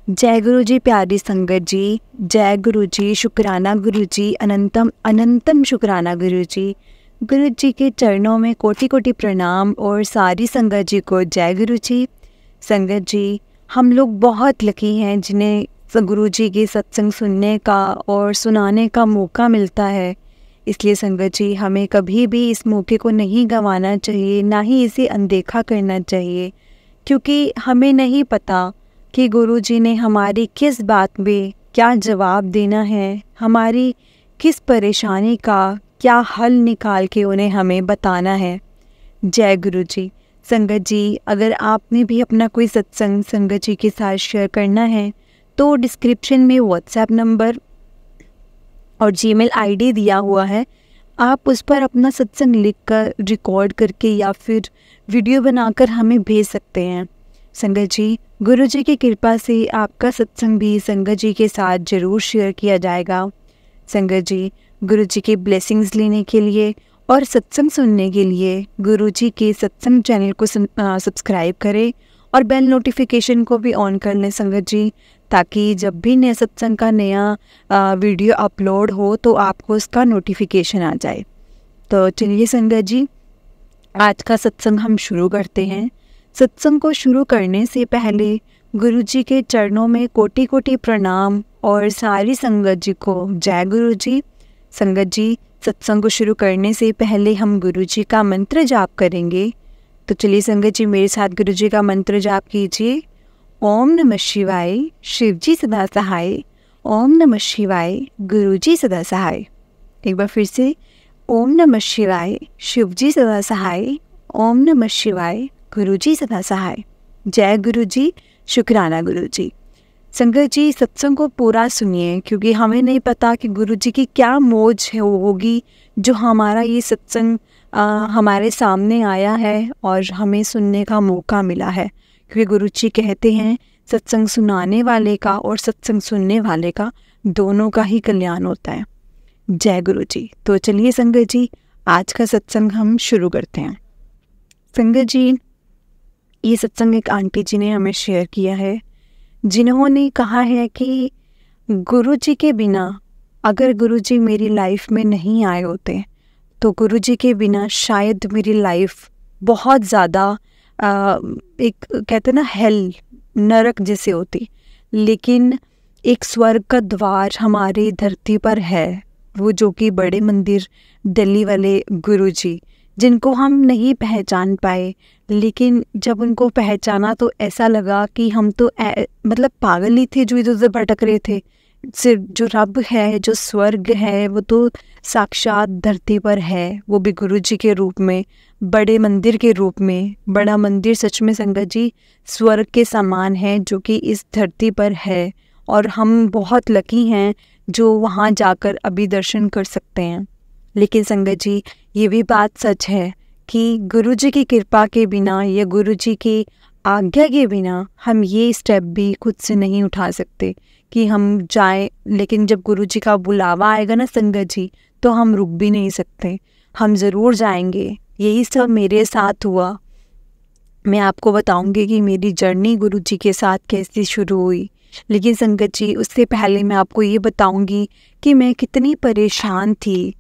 जय गुरु जी, प्यारी संगत जी। जय गुरु जी, शुक्राना गुरु जी, अनंतम अनंतम शुक्राना गुरु जी। गुरु जी के चरणों में कोटि कोटि प्रणाम और सारी संगत जी को जय गुरु जी। संगत जी, हम लोग बहुत लकी हैं जिन्हें गुरु जी के सत्संग सुनने का और सुनाने का मौका मिलता है। इसलिए संगत जी, हमें कभी भी इस मौके को नहीं गंवाना चाहिए, ना ही इसे अनदेखा करना चाहिए, क्योंकि हमें नहीं पता कि गुरु जी ने हमारी किस बात में क्या जवाब देना है, हमारी किस परेशानी का क्या हल निकाल के उन्हें हमें बताना है। जय गुरु जी। संगत जी, अगर आपने भी अपना कोई सत्संग संगत जी के साथ शेयर करना है तो डिस्क्रिप्शन में व्हाट्सएप नंबर और जीमेल आईडी दिया हुआ है। आप उस पर अपना सत्संग लिखकर रिकॉर्ड करके या फिर वीडियो बनाकर हमें भेज सकते हैं। संगत जी, गुरु जी की कृपा से आपका सत्संग भी संगत जी के साथ ज़रूर शेयर किया जाएगा। संगत जी, गुरु जी की ब्लेसिंग्स लेने के लिए और सत्संग सुनने के लिए गुरु जी के सत्संग चैनल को सब्सक्राइब करें और बेल नोटिफिकेशन को भी ऑन कर लें संगत जी, ताकि जब भी नए सत्संग का नया वीडियो अपलोड हो तो आपको उसका नोटिफिकेशन आ जाए। तो चलिए संगत जी, आज का सत्संग हम शुरू करते हैं। सत्संग को शुरू करने से पहले गुरु जी के चरणों में कोटि कोटि प्रणाम और सारी संगत जी को जय गुरु जी। संगत जी, सत्संग को शुरू करने से पहले हम गुरु जी का मंत्र जाप करेंगे। तो चलिए संगत जी, मेरे साथ गुरु जी का मंत्र जाप कीजिए। ओम नमः शिवाय, शिव जी सदा सहाय। ओम नमः शिवाय, गुरु जी सदा सहाय। एक बार फिर से, ओम नमः शिवाय, शिव जी सदा सहाय। ओम नमः शिवाय, गुरु जी सदा सहाय। जय गुरु जी, शुक्राना गुरु जी। संगत जी, सत्संग को पूरा सुनिए, क्योंकि हमें नहीं पता कि गुरु जी की क्या मौज होगी जो हमारा ये सत्संग हमारे सामने आया है और हमें सुनने का मौका मिला है। क्योंकि गुरु जी कहते हैं सत्संग सुनाने वाले का और सत्संग सुनने वाले का दोनों का ही कल्याण होता है। जय गुरु जी। तो चलिए संगत जी, आज का सत्संग हम शुरू करते हैं। संगत जी, ये सत्संग एक आंटी जी ने हमें शेयर किया है, जिन्होंने कहा है कि गुरु जी के बिना, अगर गुरु जी मेरी लाइफ में नहीं आए होते तो गुरु जी के बिना शायद मेरी लाइफ बहुत ज़्यादा एक कहते ना हेल, नरक जैसे होती। लेकिन एक स्वर्ग का द्वार हमारी धरती पर है, वो जो कि बड़े मंदिर दिल्ली वाले गुरु जी, जिनको हम नहीं पहचान पाए, लेकिन जब उनको पहचाना तो ऐसा लगा कि हम तो मतलब पागल ही थे जो इधर उधर भटक रहे थे। सिर्फ जो रब है, जो स्वर्ग है, वो तो साक्षात धरती पर है, वो भी गुरु जी के रूप में, बड़े मंदिर के रूप में। बड़ा मंदिर सच में संगत जी स्वर्ग के समान है जो कि इस धरती पर है, और हम बहुत लकी हैं जो वहाँ जाकर अभी दर्शन कर सकते हैं। लेकिन संगत जी, ये भी बात सच है कि गुरु जी की कृपा के बिना या गुरु जी की आज्ञा के बिना हम ये स्टेप भी खुद से नहीं उठा सकते कि हम जाएं। लेकिन जब गुरु जी का बुलावा आएगा ना संगत जी, तो हम रुक भी नहीं सकते, हम ज़रूर जाएंगे। यही सब मेरे साथ हुआ। मैं आपको बताऊंगी कि मेरी जर्नी गुरु जी के साथ कैसे शुरू हुई। लेकिन संगत जी, उससे पहले मैं आपको ये बताऊंगी कि मैं कितनी परेशान थी।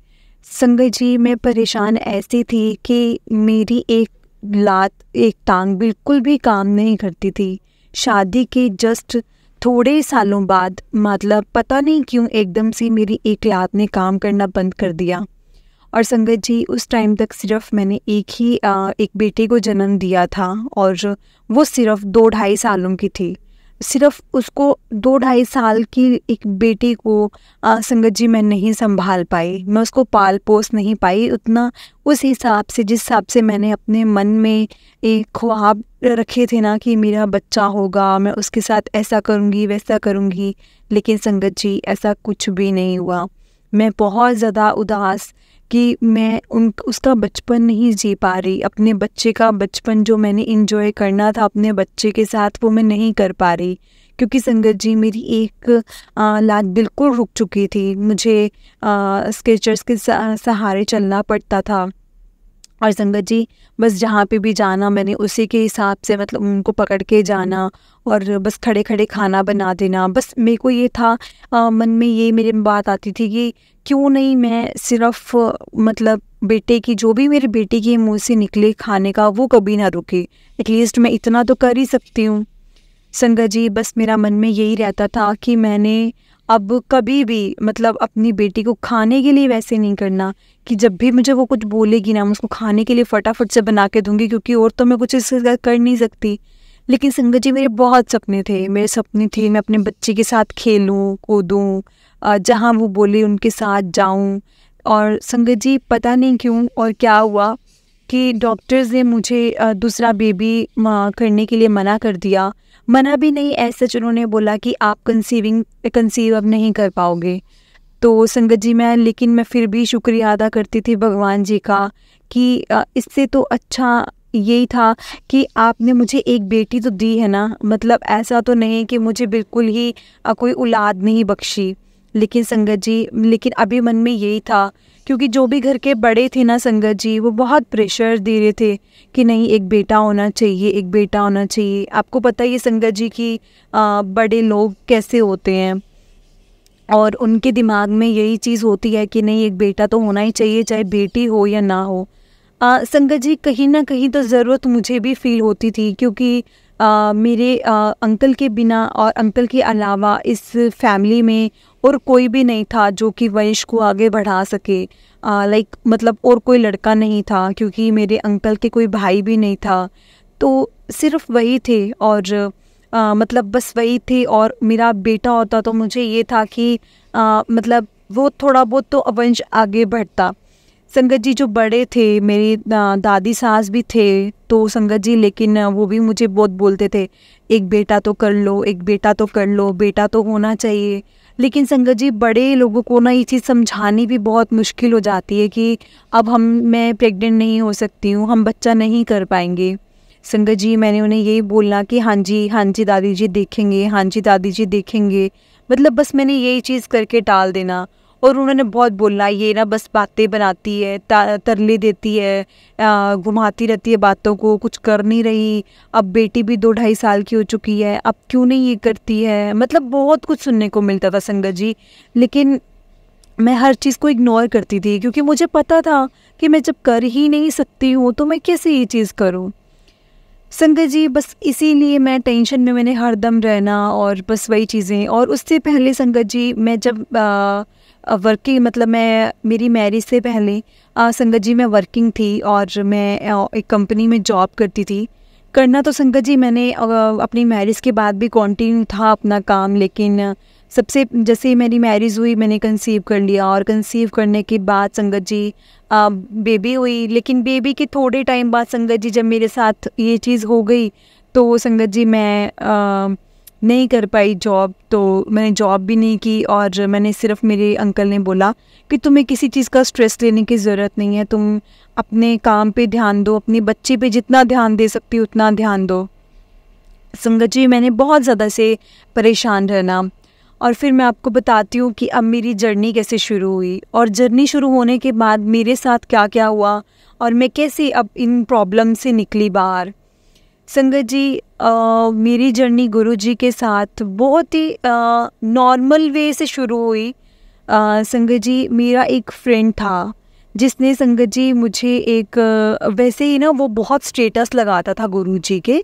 संगत जी, मैं परेशान ऐसी थी कि मेरी एक लात, एक टांग बिल्कुल भी काम नहीं करती थी। शादी के जस्ट थोड़े सालों बाद, मतलब पता नहीं क्यों एकदम से मेरी एक लात ने काम करना बंद कर दिया। और संगत जी, उस टाइम तक सिर्फ मैंने एक बेटे को जन्म दिया था, और वो सिर्फ 2-2.5 सालों की थी। सिर्फ उसको 2-2.5 साल की एक बेटी को संगत जी मैं नहीं संभाल पाई, मैं उसको पाल पोस नहीं पाई उतना, उस हिसाब से जिस हिसाब से मैंने अपने मन में एक ख्वाब रखे थे ना कि मेरा बच्चा होगा, मैं उसके साथ ऐसा करूँगी वैसा करूँगी। लेकिन संगत जी, ऐसा कुछ भी नहीं हुआ। मैं बहुत ज़्यादा उदास कि मैं उसका बचपन नहीं जी पा रही, अपने बच्चे का बचपन जो मैंने इंजॉय करना था अपने बच्चे के साथ, वो मैं नहीं कर पा रही। क्योंकि संगत जी, मेरी एक लात बिल्कुल रुक चुकी थी, मुझे स्केचर्स के सहारे चलना पड़ता था। और संगत जी बस जहाँ पे भी जाना मैंने उसी के हिसाब से मतलब उनको पकड़ के जाना और बस खड़े खड़े खाना बना देना। बस मेरे को ये था मन में ये मेरे में बात आती थी कि क्यों नहीं मैं सिर्फ मतलब बेटे की जो भी मेरे बेटे के मुंह से निकले खाने का वो कभी ना रुके, एटलीस्ट मैं इतना तो कर ही सकती हूँ। संगत जी बस मेरा मन में यही रहता था कि मैंने अब कभी भी मतलब अपनी बेटी को खाने के लिए वैसे नहीं करना कि जब भी मुझे वो कुछ बोलेगी ना मैं उसको खाने के लिए फटाफट से बना के दूंगी, क्योंकि और तो मैं कुछ इससे कर नहीं सकती। लेकिन संगत जी मेरे बहुत सपने थे, मेरे सपने थे मैं अपने बच्चे के साथ खेलूं कूदूं, जहाँ वो बोले उनके साथ जाऊं। और संगत जी पता नहीं क्यों और क्या हुआ कि डॉक्टर्स ने मुझे दूसरा बेबी करने के लिए मना कर दिया। मना भी नहीं, ऐसे उन्होंने बोला कि आप कंसीव अब नहीं कर पाओगे। तो संगत जी लेकिन मैं फिर भी शुक्रिया अदा करती थी भगवान जी का कि इससे तो अच्छा यही था कि आपने मुझे एक बेटी तो दी है ना, मतलब ऐसा तो नहीं कि मुझे बिल्कुल ही कोई औलाद नहीं बख्शी। लेकिन संगत जी लेकिन अभी मन में यही था, क्योंकि जो भी घर के बड़े थे ना संगत जी वो बहुत प्रेशर दे रहे थे कि नहीं एक बेटा होना चाहिए, एक बेटा होना चाहिए। आपको पता ही है संगत जी कि बड़े लोग कैसे होते हैं और उनके दिमाग में यही चीज़ होती है कि नहीं एक बेटा तो होना ही चाहिए, चाहे बेटी हो या ना हो। संगत जी कहीं ना कहीं तो ज़रूरत मुझे भी फील होती थी, क्योंकि मेरे अंकल के बिना और अंकल के अलावा इस फैमिली में और कोई भी नहीं था जो कि वंश को आगे बढ़ा सके। लाइक मतलब और कोई लड़का नहीं था, क्योंकि मेरे अंकल के कोई भाई भी नहीं था, तो सिर्फ वही थे और मतलब बस वही थे। और मेरा बेटा होता तो मुझे ये था कि मतलब वो थोड़ा बहुत तो वंश आगे बढ़ता। संगत जी जो बड़े थे मेरी दादी सास भी थे तो संगत जी, लेकिन वो भी मुझे बहुत बोलते थे एक बेटा तो कर लो, एक बेटा तो कर लो, बेटा तो होना चाहिए। लेकिन संगत जी बड़े लोगों को ना ये चीज़ समझानी भी बहुत मुश्किल हो जाती है कि अब मैं प्रेग्नेंट नहीं हो सकती हूँ, हम बच्चा नहीं कर पाएंगे। संगत जी मैंने उन्हें यही बोलना कि हाँ जी दादी जी देखेंगे, हाँ जी दादी जी देखेंगे, मतलब बस मैंने यही चीज़ करके टाल देना। और उन्होंने बहुत बोलना ये ना बस बातें बनाती है, तरले देती है, घुमाती रहती है बातों को, कुछ कर नहीं रही, अब बेटी भी 2-2.5 साल की हो चुकी है, अब क्यों नहीं ये करती है, मतलब बहुत कुछ सुनने को मिलता था संगत जी। लेकिन मैं हर चीज़ को इग्नोर करती थी, क्योंकि मुझे पता था कि मैं जब कर ही नहीं सकती हूँ तो मैं कैसे ये चीज़ करूँ। संगत जी बस इसीलिए मैं टेंशन में मैंने हरदम रहना और बस वही चीज़ें। और उससे पहले संगत जी मैं जब वर्किंग मतलब मैं मेरी मैरिज से पहले संगत जी मैं वर्किंग थी और मैं एक कंपनी में जॉब करती थी। करना तो संगत जी मैंने अपनी मैरिज के बाद भी कंटिन्यू था अपना काम, लेकिन सबसे जैसे ही मेरी मैरिज हुई मैंने कंसीव कर लिया और कंसीव करने के बाद संगत जी बेबी हुई। लेकिन बेबी के थोड़े टाइम बाद संगत जी जब मेरे साथ ये चीज़ हो गई तो संगत जी मैं नहीं कर पाई जॉब, तो मैंने जॉब भी नहीं की। और मैंने सिर्फ मेरे अंकल ने बोला कि तुम्हें किसी चीज़ का स्ट्रेस लेने की ज़रूरत नहीं है, तुम अपने काम पे ध्यान दो, अपने बच्चे पे जितना ध्यान दे सकती हो उतना ध्यान दो। संगत जी मैंने बहुत ज़्यादा से परेशान रहना। और फिर मैं आपको बताती हूँ कि अब मेरी जर्नी कैसे शुरू हुई और जर्नी शुरू होने के बाद मेरे साथ क्या क्या हुआ और मैं कैसे अब इन प्रॉब्लम से निकली बाहर। संगत जी मेरी जर्नी गुरुजी के साथ बहुत ही नॉर्मल वे से शुरू हुई। संगत जी मेरा एक फ्रेंड था जिसने संगत जी मुझे एक वैसे ही ना वो बहुत स्टेटस लगाता था गुरुजी के,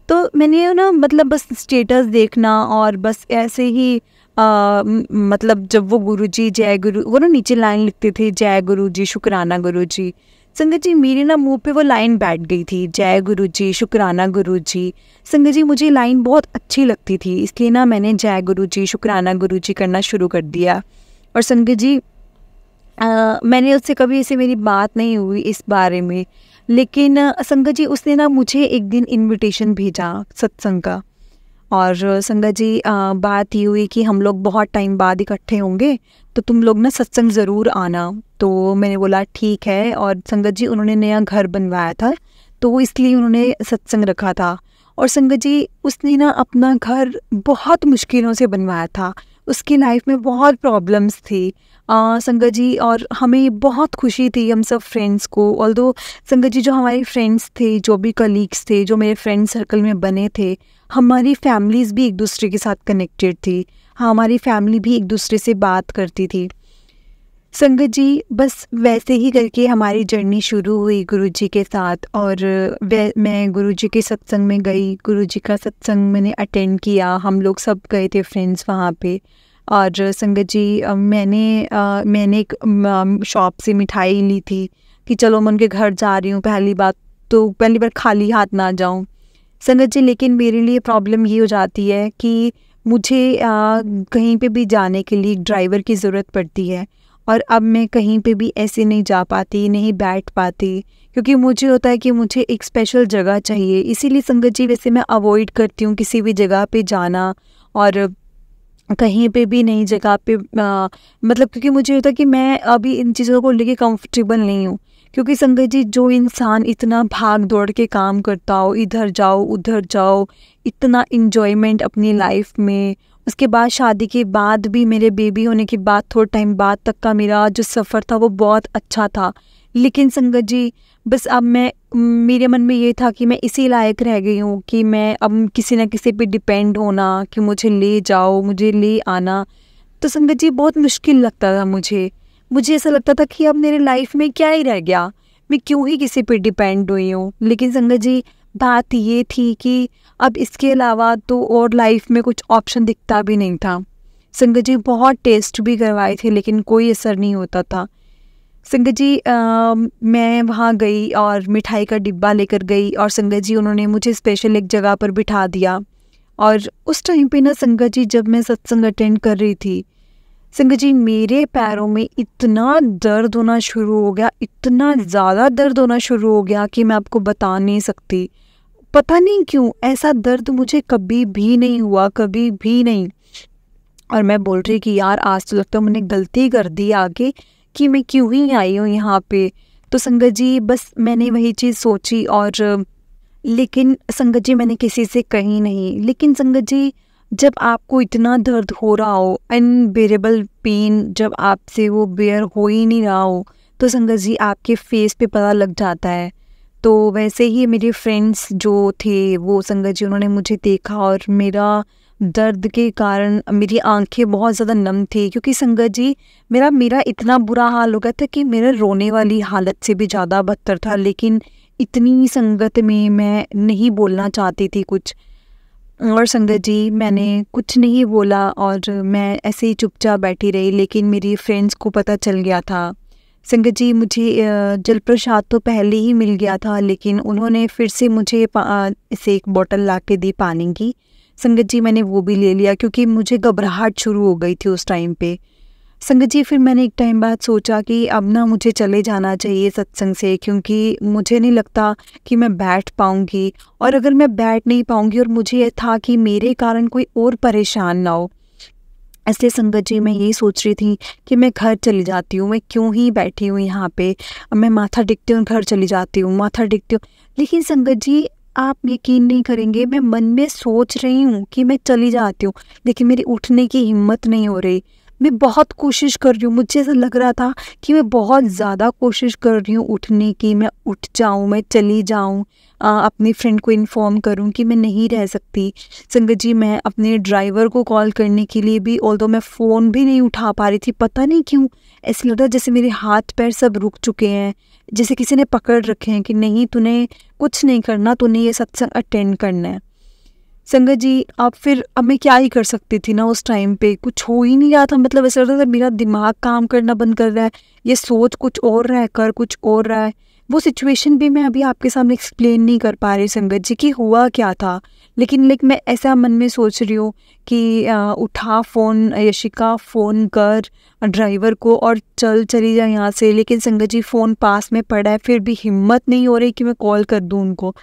तो मैंने ना मतलब बस स्टेटस देखना और बस ऐसे ही मतलब जब वो गुरुजी जय गुरु वो ना नीचे लाइन लिखते थे जय गुरुजी शुक्राना गुरुजी। संगत जी मेरे ना मुंह पे वो लाइन बैठ गई थी जय गुरुजी शुक्राना गुरुजी। संगत जी मुझे लाइन बहुत अच्छी लगती थी, इसलिए ना मैंने जय गुरुजी शुक्राना गुरुजी करना शुरू कर दिया। और संगत जी मैंने उससे कभी ऐसे मेरी बात नहीं हुई इस बारे में, लेकिन संगत जी उसने ना मुझे एक दिन इनविटेशन भेजा सत्संग का। और संगत जी बात ये हुई कि हम लोग बहुत टाइम बाद इकट्ठे होंगे तो तुम लोग ना सत्संग ज़रूर आना। तो मैंने बोला ठीक है। और संगत जी उन्होंने नया घर बनवाया था तो इसलिए उन्होंने सत्संग रखा था। और संगत जी उसने ना अपना घर बहुत मुश्किलों से बनवाया था, उसकी लाइफ में बहुत प्रॉब्लम्स थी संगत जी, और हमें बहुत खुशी थी हम सब फ्रेंड्स को। ऑल्दो संगत जी, जो हमारे फ्रेंड्स थे, जो भी कलीग्स थे, जो मेरे फ्रेंड सर्कल में बने थे, हमारी फैमिलीज़ भी एक दूसरे के साथ कनेक्टेड थी। हाँ, हमारी फैमिली भी एक दूसरे से बात करती थी। संगत जी, बस वैसे ही करके हमारी जर्नी शुरू हुई गुरुजी के साथ, और मैं गुरुजी के सत्संग में गई। गुरुजी का सत्संग मैंने अटेंड किया, हम लोग सब गए थे फ्रेंड्स वहाँ पे। और संगत जी, मैंने एक शॉप से मिठाई ली थी कि चलो मैं उनके घर जा रही हूँ, पहली बार खाली हाथ ना जाऊँ संगत जी। लेकिन मेरे लिए प्रॉब्लम ये हो जाती है कि मुझे कहीं पे भी जाने के लिए ड्राइवर की ज़रूरत पड़ती है, और अब मैं कहीं पे भी ऐसे नहीं जा पाती, नहीं बैठ पाती, क्योंकि मुझे होता है कि मुझे एक स्पेशल जगह चाहिए। इसीलिए संगत जी, वैसे मैं अवॉइड करती हूँ किसी भी जगह पे जाना, और कहीं पे भी नई जगह पे मतलब, क्योंकि मुझे होता है कि मैं अभी इन चीज़ों को लेके कंफर्टेबल नहीं हूँ। क्योंकि संगत जी, जो इंसान इतना भाग दौड़ के काम करता हो, इधर जाओ उधर जाओ, इतना इन्जॉयमेंट अपनी लाइफ में, उसके बाद शादी के बाद भी, मेरे बेबी होने के बाद थोड़ा टाइम बाद तक का मेरा जो सफ़र था वो बहुत अच्छा था। लेकिन संगत जी, बस अब मेरे मन में ये था कि मैं इसी लायक रह गई हूँ कि मैं अब किसी न किसी पे डिपेंड होना, कि मुझे ले जाओ, मुझे ले आना। तो संगत जी, बहुत मुश्किल लगता था मुझे ऐसा लगता था कि अब मेरे लाइफ में क्या ही रह गया, मैं क्यों ही किसी पे डिपेंड हुई हूँ। लेकिन संगत जी, बात ये थी कि अब इसके अलावा तो और लाइफ में कुछ ऑप्शन दिखता भी नहीं था। संगत जी, बहुत टेस्ट भी करवाए थे लेकिन कोई असर नहीं होता था। संगत जी, मैं वहाँ गई और मिठाई का डिब्बा लेकर गई, और संगत जी उन्होंने मुझे स्पेशल एक जगह पर बिठा दिया। और उस टाइम पे ना संगत जी, जब मैं सत्संग अटेंड कर रही थी, संगत जी, मेरे पैरों में इतना दर्द होना शुरू हो गया, इतना ज़्यादा दर्द होना शुरू हो गया कि मैं आपको बता नहीं सकती। पता नहीं क्यों ऐसा दर्द मुझे कभी भी नहीं हुआ, कभी भी नहीं। और मैं बोल रही कि यार, आज तो लगता है मैंने गलती कर दी आगे, कि मैं क्यों ही आई हूँ यहाँ पे। तो संगत जी, बस मैंने वही चीज़ सोची, और लेकिन संगत जी, मैंने किसी से कही नहीं। लेकिन संगत जी, जब आपको इतना दर्द हो रहा हो, अनबेरेबल पेन जब आपसे वो बेयर हो ही नहीं रहा हो, तो संगत जी, आपके फेस पे पता लग जाता है। तो वैसे ही मेरे फ्रेंड्स जो थे, वो संगत जी, उन्होंने मुझे देखा, और मेरा दर्द के कारण मेरी आंखें बहुत ज़्यादा नम थी, क्योंकि संगत जी, मेरा इतना बुरा हाल हो गया था कि मेरा रोने वाली हालत से भी ज़्यादा बदतर था। लेकिन इतनी संगत में मैं नहीं बोलना चाहती थी कुछ, और संगत जी, मैंने कुछ नहीं बोला, और मैं ऐसे ही चुपचाप बैठी रही। लेकिन मेरी फ्रेंड्स को पता चल गया था। संगत जी, मुझे जल प्रसाद तो पहले ही मिल गया था, लेकिन उन्होंने फिर से मुझे इसे एक बोतल ला के दी पानी की। संगत जी, मैंने वो भी ले लिया, क्योंकि मुझे घबराहट शुरू हो गई थी उस टाइम पे। संगत जी, फिर मैंने एक टाइम बाद सोचा कि अब ना मुझे चले जाना चाहिए सत्संग से, क्योंकि मुझे नहीं लगता कि मैं बैठ पाऊँगी, और अगर मैं बैठ नहीं पाऊँगी, और मुझे ये था कि मेरे कारण कोई और परेशान ना हो, इसलिए संगत जी, मैं यही सोच रही थी कि मैं घर चली जाती हूँ, मैं क्यों ही बैठी हूँ यहाँ पे, मैं माथा टेकती हूँ, घर चली जाती हूँ, माथा टेकती हूँ। लेकिन संगत जी, आप यकीन नहीं करेंगे, मैं मन में सोच रही हूँ कि मैं चली जाती हूँ, लेकिन मेरी उठने की हिम्मत नहीं हो रही। मैं बहुत कोशिश कर रही हूँ, मुझे ऐसा लग रहा था कि मैं बहुत ज़्यादा कोशिश कर रही हूँ उठने की, मैं उठ जाऊँ, मैं चली जाऊँ, अपनी फ्रेंड को इन्फॉर्म करूँ कि मैं नहीं रह सकती। संगत जी, मैं अपने ड्राइवर को कॉल करने के लिए भी, ऑल्दो मैं फ़ोन भी नहीं उठा पा रही थी। पता नहीं क्यों ऐसा लग रहा जैसे मेरे हाथ पैर सब रुक चुके हैं, जैसे किसी ने पकड़ रखे हैं कि नहीं, तूने कुछ नहीं करना, तूने ये सत्संग अटेंड करना है। संगत जी, अब मैं क्या ही कर सकती थी ना, उस टाइम पे कुछ हो ही नहीं रहा था। मतलब ऐसा लग रहा था मेरा दिमाग काम करना बंद कर रहा है, ये सोच कुछ और रहा है, कर कुछ और रहा है। वो सिचुएशन भी मैं अभी आपके सामने एक्सप्लेन नहीं कर पा रही संगत जी कि हुआ क्या था। लेकिन मैं ऐसा मन में सोच रही हूँ कि उठा फ़ोन, यशिका फ़ोन कर ड्राइवर को और चली जा यहाँ से। लेकिन संगत जी, फ़ोन पास में पड़ा है, फिर भी हिम्मत नहीं हो रही कि मैं कॉल कर दूँ उनको।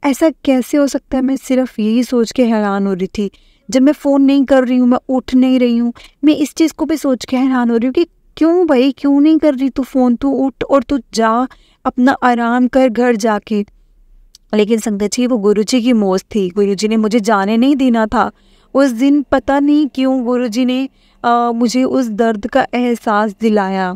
ऐसा कैसे हो सकता है? मैं सिर्फ यही सोच के हैरान हो रही थी। जब मैं फ़ोन नहीं कर रही हूँ, मैं उठ नहीं रही हूँ, मैं इस चीज़ को भी सोच के हैरान हो रही हूँ कि क्यों भाई, क्यों नहीं कर रही तू फ़ोन? तू उठ और तू जा, अपना आराम कर घर जाके। लेकिन संगत जी, वो गुरुजी की मौज थी, गुरुजी ने मुझे जाने नहीं देना था। उस दिन पता नहीं क्यों गुरुजी ने मुझे उस दर्द का एहसास दिलाया।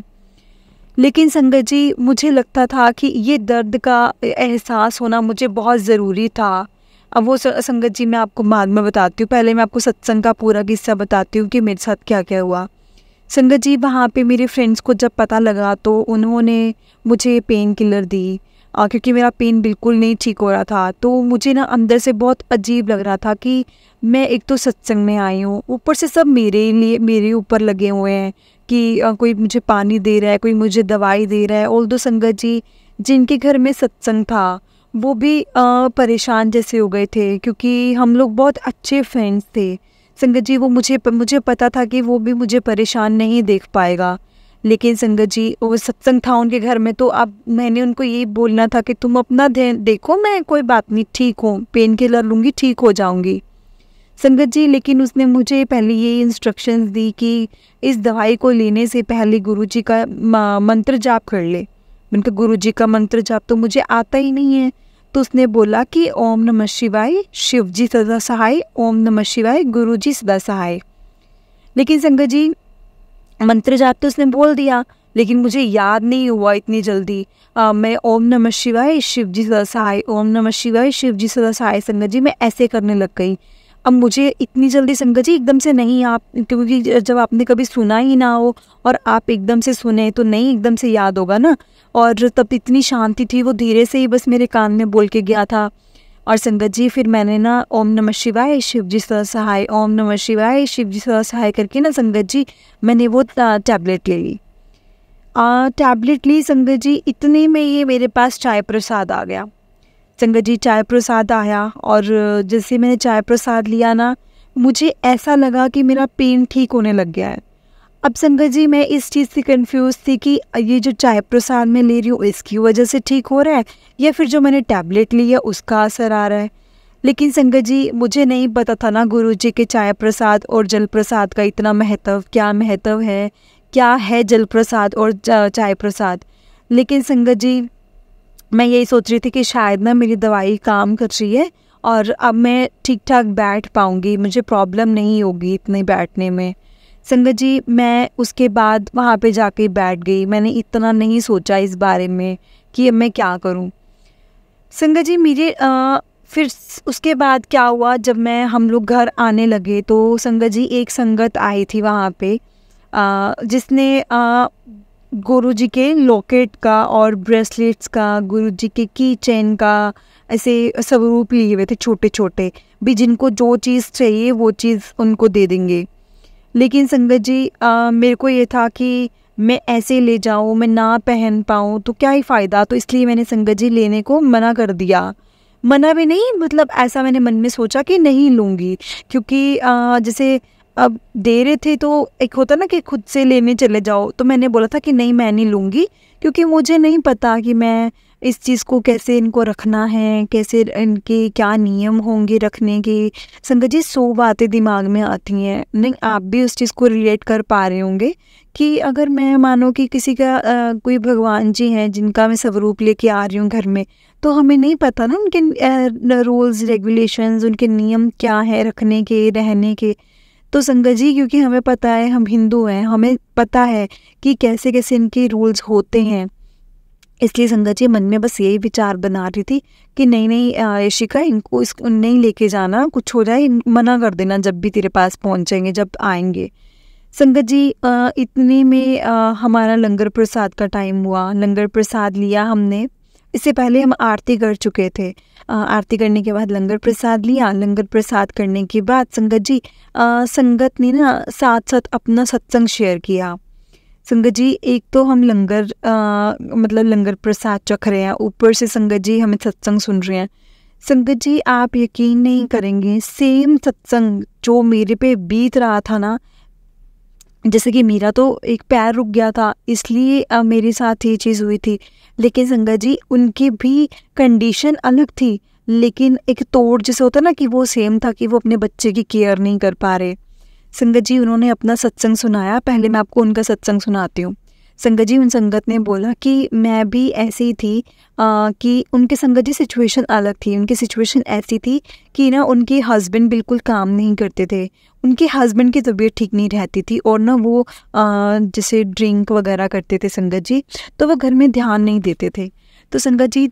लेकिन संगत जी, मुझे लगता था कि ये दर्द का एहसास होना मुझे बहुत ज़रूरी था। अब वो संगत जी मैं आपको बाद में बताती हूँ, पहले मैं आपको सत्संग का पूरा किस्सा बताती हूँ कि मेरे साथ क्या क्या हुआ। संगत जी, वहाँ पे मेरे फ्रेंड्स को जब पता लगा तो उन्होंने मुझे पेन किलर दी, क्योंकि मेरा पेन बिल्कुल नहीं ठीक हो रहा था। तो मुझे ना अंदर से बहुत अजीब लग रहा था कि मैं एक तो सत्संग में आई हूँ, ऊपर से सब मेरे ऊपर लगे हुए हैं कि कोई मुझे पानी दे रहा है, कोई मुझे दवाई दे रहा है। ऑल्दो संगत जी, जिनके घर में सत्संग था वो भी परेशान जैसे हो गए थे, क्योंकि हम लोग बहुत अच्छे फ्रेंड्स थे। संगत जी, वो मुझे पता था कि वो भी मुझे परेशान नहीं देख पाएगा। लेकिन संगत जी, वो सत्संग था उनके घर में, तो अब मैंने उनको यही बोलना था कि तुम अपना ध्यान देखो, मैं कोई बात नहीं, ठीक हूँ, पेन किलर लूँगी, ठीक हो जाऊँगी। संगत जी, लेकिन उसने मुझे पहले ये इंस्ट्रक्शंस दी कि इस दवाई को लेने से पहले गुरुजी का मंत्र जाप कर ले। मैंने कहा गुरुजी का मंत्र जाप तो मुझे आता ही नहीं है। तो उसने बोला कि ओम नमः शिवाय, शिव जी सदा सहाय, ओम नमः शिवाय, गुरुजी सदा सहाय। लेकिन संगत जी, मंत्र जाप तो उसने बोल दिया, लेकिन मुझे याद नहीं हुआ इतनी जल्दी। मैं ओम नमः शिवाय, शिव जी सदा सहाय, ओम नमः शिवाय, शिव जी सदा सहाय, संगत जी मैं ऐसे करने लग गई। अब मुझे इतनी जल्दी संगत जी एकदम से नहीं, आप क्योंकि जब आपने कभी सुना ही ना हो और आप एकदम से सुने तो नहीं एकदम से याद होगा ना। और तब इतनी शांति थी, वो धीरे से ही बस मेरे कान में बोल के गया था। और संगत जी, फिर मैंने ना ओम नमः शिवाय, शिव जी सदा सहाय, ओम नमः शिवाय, शिव जी सदा सहाय करके ना संगत जी मैंने वो टैबलेट ले ली। टैबलेट ली संगत जी, इतने में ये मेरे पास चाय प्रसाद आ गया। संगत जी, चाय प्रसाद आया और जैसे मैंने चाय प्रसाद लिया ना, मुझे ऐसा लगा कि मेरा पेन ठीक होने लग गया है। अब संगत जी, मैं इस चीज़ से कंफ्यूज थी कि ये जो चाय प्रसाद मैं ले रही हूँ इसकी वजह से ठीक हो रहा है या फिर जो मैंने टैबलेट ली है उसका असर आ रहा है। लेकिन संगत जी, मुझे नहीं पता था ना गुरुजी के चाय प्रसाद और जल प्रसाद का इतना महत्व, क्या महत्व है, क्या है जल प्रसाद और चाय प्रसाद। लेकिन संगत जी, मैं यही सोच रही थी कि शायद ना मेरी दवाई काम कर रही है और अब मैं ठीक ठाक बैठ पाऊँगी, मुझे प्रॉब्लम नहीं होगी इतने बैठने में। संगत जी, मैं उसके बाद वहाँ पे जाके बैठ गई। मैंने इतना नहीं सोचा इस बारे में कि अब मैं क्या करूँ। संगत जी, फिर उसके बाद क्या हुआ, जब हम लोग घर आने लगे तो संगत जी एक संगत आई थी वहाँ पे, जिसने गुरुजी के लॉकेट का और ब्रेसलेट्स का, गुरुजी के की चेन का ऐसे स्वरूप लिए हुए थे छोटे छोटे, भी जिनको जो चीज़ चाहिए वो चीज़ उनको दे देंगे। लेकिन संगत जी, मेरे को ये था कि मैं ऐसे ले जाऊँ, मैं ना पहन पाऊँ तो क्या ही फ़ायदा, तो इसलिए मैंने संगत जी लेने को मना कर दिया। मना भी नहीं, मतलब ऐसा मैंने मन में सोचा कि नहीं लूँगी, क्योंकि जैसे अब दे रहे थे तो एक होता ना कि खुद से लेने चले जाओ, तो मैंने बोला था कि नहीं मैं नहीं लूँगी, क्योंकि मुझे नहीं पता कि मैं इस चीज़ को कैसे इनको रखना है, कैसे इनके क्या नियम होंगे रखने के। संगत जी, 100 बातें दिमाग में आती हैं। नहीं, आप भी उस चीज़ को रिलेट कर पा रहे होंगे कि अगर मैं मानो कि किसी का कोई भगवान जी हैं जिनका मैं स्वरूप लेके आ रही हूँ घर में, तो हमें नहीं पता ना उनके रूल्स रेगुलेशंस, उनके नियम क्या है रखने के, रहने के। तो संगत जी, क्योंकि हमें पता है हम हिंदू हैं, हमें पता है कि कैसे कैसे इनके रूल्स होते हैं, इसलिए संगत जी मन में बस यही विचार बना रही थी कि नहीं यशिका, इनको नहीं लेके जाना, कुछ हो जाए मना कर देना जब भी तेरे पास पहुंचेंगे, जब आएंगे। संगत जी, इतने में हमारा लंगर प्रसाद का टाइम हुआ। लंगर प्रसाद लिया हमने, इससे पहले हम आरती कर चुके थे। आरती करने के बाद लंगर प्रसाद लिया। लंगर प्रसाद करने के बाद संगत जी, संगत ने ना साथ साथ अपना सत्संग शेयर किया। संगत जी, एक तो हम मतलब लंगर प्रसाद चख रहे हैं, ऊपर से संगत जी हमें सत्संग सुन रहे हैं। संगत जी, आप यकीन नहीं करेंगे, सेम सत्संग जो मेरे पे बीत रहा था ना, जैसे कि मेरा तो एक पैर रुक गया था, इसलिए मेरे साथ ये चीज़ हुई थी। लेकिन संगत जी, उनकी भी कंडीशन अलग थी, लेकिन एक तोड़ जैसे होता ना कि वो सेम था कि वो अपने बच्चे की केयर नहीं कर पा रहे। संगत जी, उन्होंने अपना सत्संग सुनाया। पहले मैं आपको उनका सत्संग सुनाती हूँ। संगत जी उन संगत ने बोला कि मैं भी ऐसी ही थी, कि उनके संगत जी सिचुएशन अलग थी। उनकी सिचुएशन ऐसी थी कि ना उनके हस्बैंड बिल्कुल काम नहीं करते थे, उनके हस्बैंड की तबीयत ठीक नहीं रहती थी और ना वो जैसे ड्रिंक वगैरह करते थे संगत जी, तो वो घर में ध्यान नहीं देते थे। तो संगत जी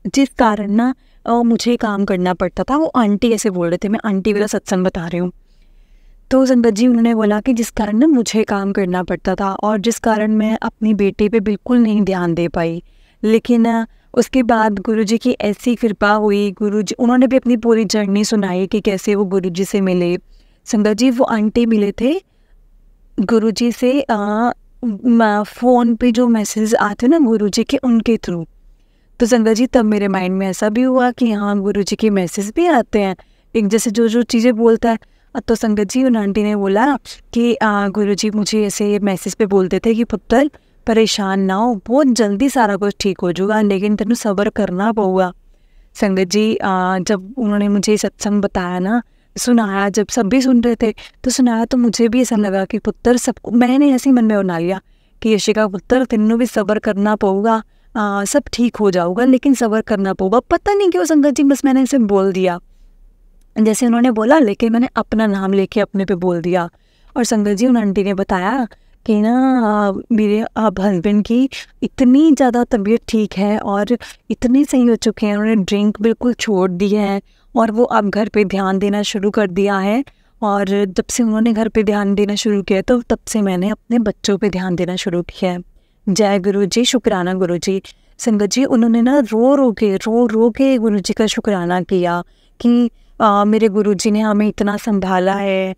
जिस कारण ना मुझे काम करना पड़ता था, वो आंटी ऐसे बोल रहे थे, मैं आंटी वाला सत्संग बता रही हूँ। तो संगत जी उन्होंने बोला कि जिस कारण ना मुझे काम करना पड़ता था और जिस कारण मैं अपनी बेटी पे बिल्कुल नहीं ध्यान दे पाई। लेकिन उसके बाद गुरुजी की ऐसी कृपा हुई, गुरुजी उन्होंने भी अपनी पूरी जर्नी सुनाई कि कैसे वो गुरुजी से मिले। संगत जी वो आंटी मिले थे गुरुजी से फ़ोन पे जो मैसेज आते ना गुरुजी के, उनके थ्रू। तो संगत जी तब मेरे माइंड में ऐसा भी हुआ कि हाँ गुरुजी के मैसेज भी आते हैं, एक जैसे जो जो चीज़ें बोलता है। तो संगत जी उन आंटी ने बोला कि गुरुजी मुझे ऐसे मैसेज पे बोलते थे कि पुत्र परेशान ना हो, बहुत जल्दी सारा कुछ ठीक हो जाएगा, लेकिन तेनू सब्र करना पड़ेगा। संगत जी जब उन्होंने मुझे सत्संग बताया ना, सुनाया, जब सब भी सुन रहे थे तो सुनाया, तो मुझे भी ऐसा लगा कि पुत्र सबको, मैंने ऐसे ही मन में बना लिया कि यशिका पुत्र तेनू भी सब्र करना पड़ेगा, सब ठीक हो जाऊगा, लेकिन सब्र करना पड़ेगा। पता नहीं क्यों संगत जी बस मैंने इसे बोल दिया, जैसे उन्होंने बोला लेकिन मैंने अपना नाम लेके अपने पे बोल दिया। और संगत जी उन आंटी ने बताया कि ना मेरे हस्बैंड की इतनी ज़्यादा तबीयत ठीक है और इतने सही हो चुके हैं, उन्होंने ड्रिंक बिल्कुल छोड़ दी है और वो अब घर पे ध्यान देना शुरू कर दिया है। और जब से उन्होंने घर पे ध्यान देना शुरू किया तो तब से मैंने अपने बच्चों पे ध्यान देना शुरू किया है। जय गुरु जी, शुक्राना गुरु जी। संगत जी उन्होंने ना रो रो के गुरु जी का शुक्राना किया कि मेरे गुरुजी ने हमें इतना संभाला है,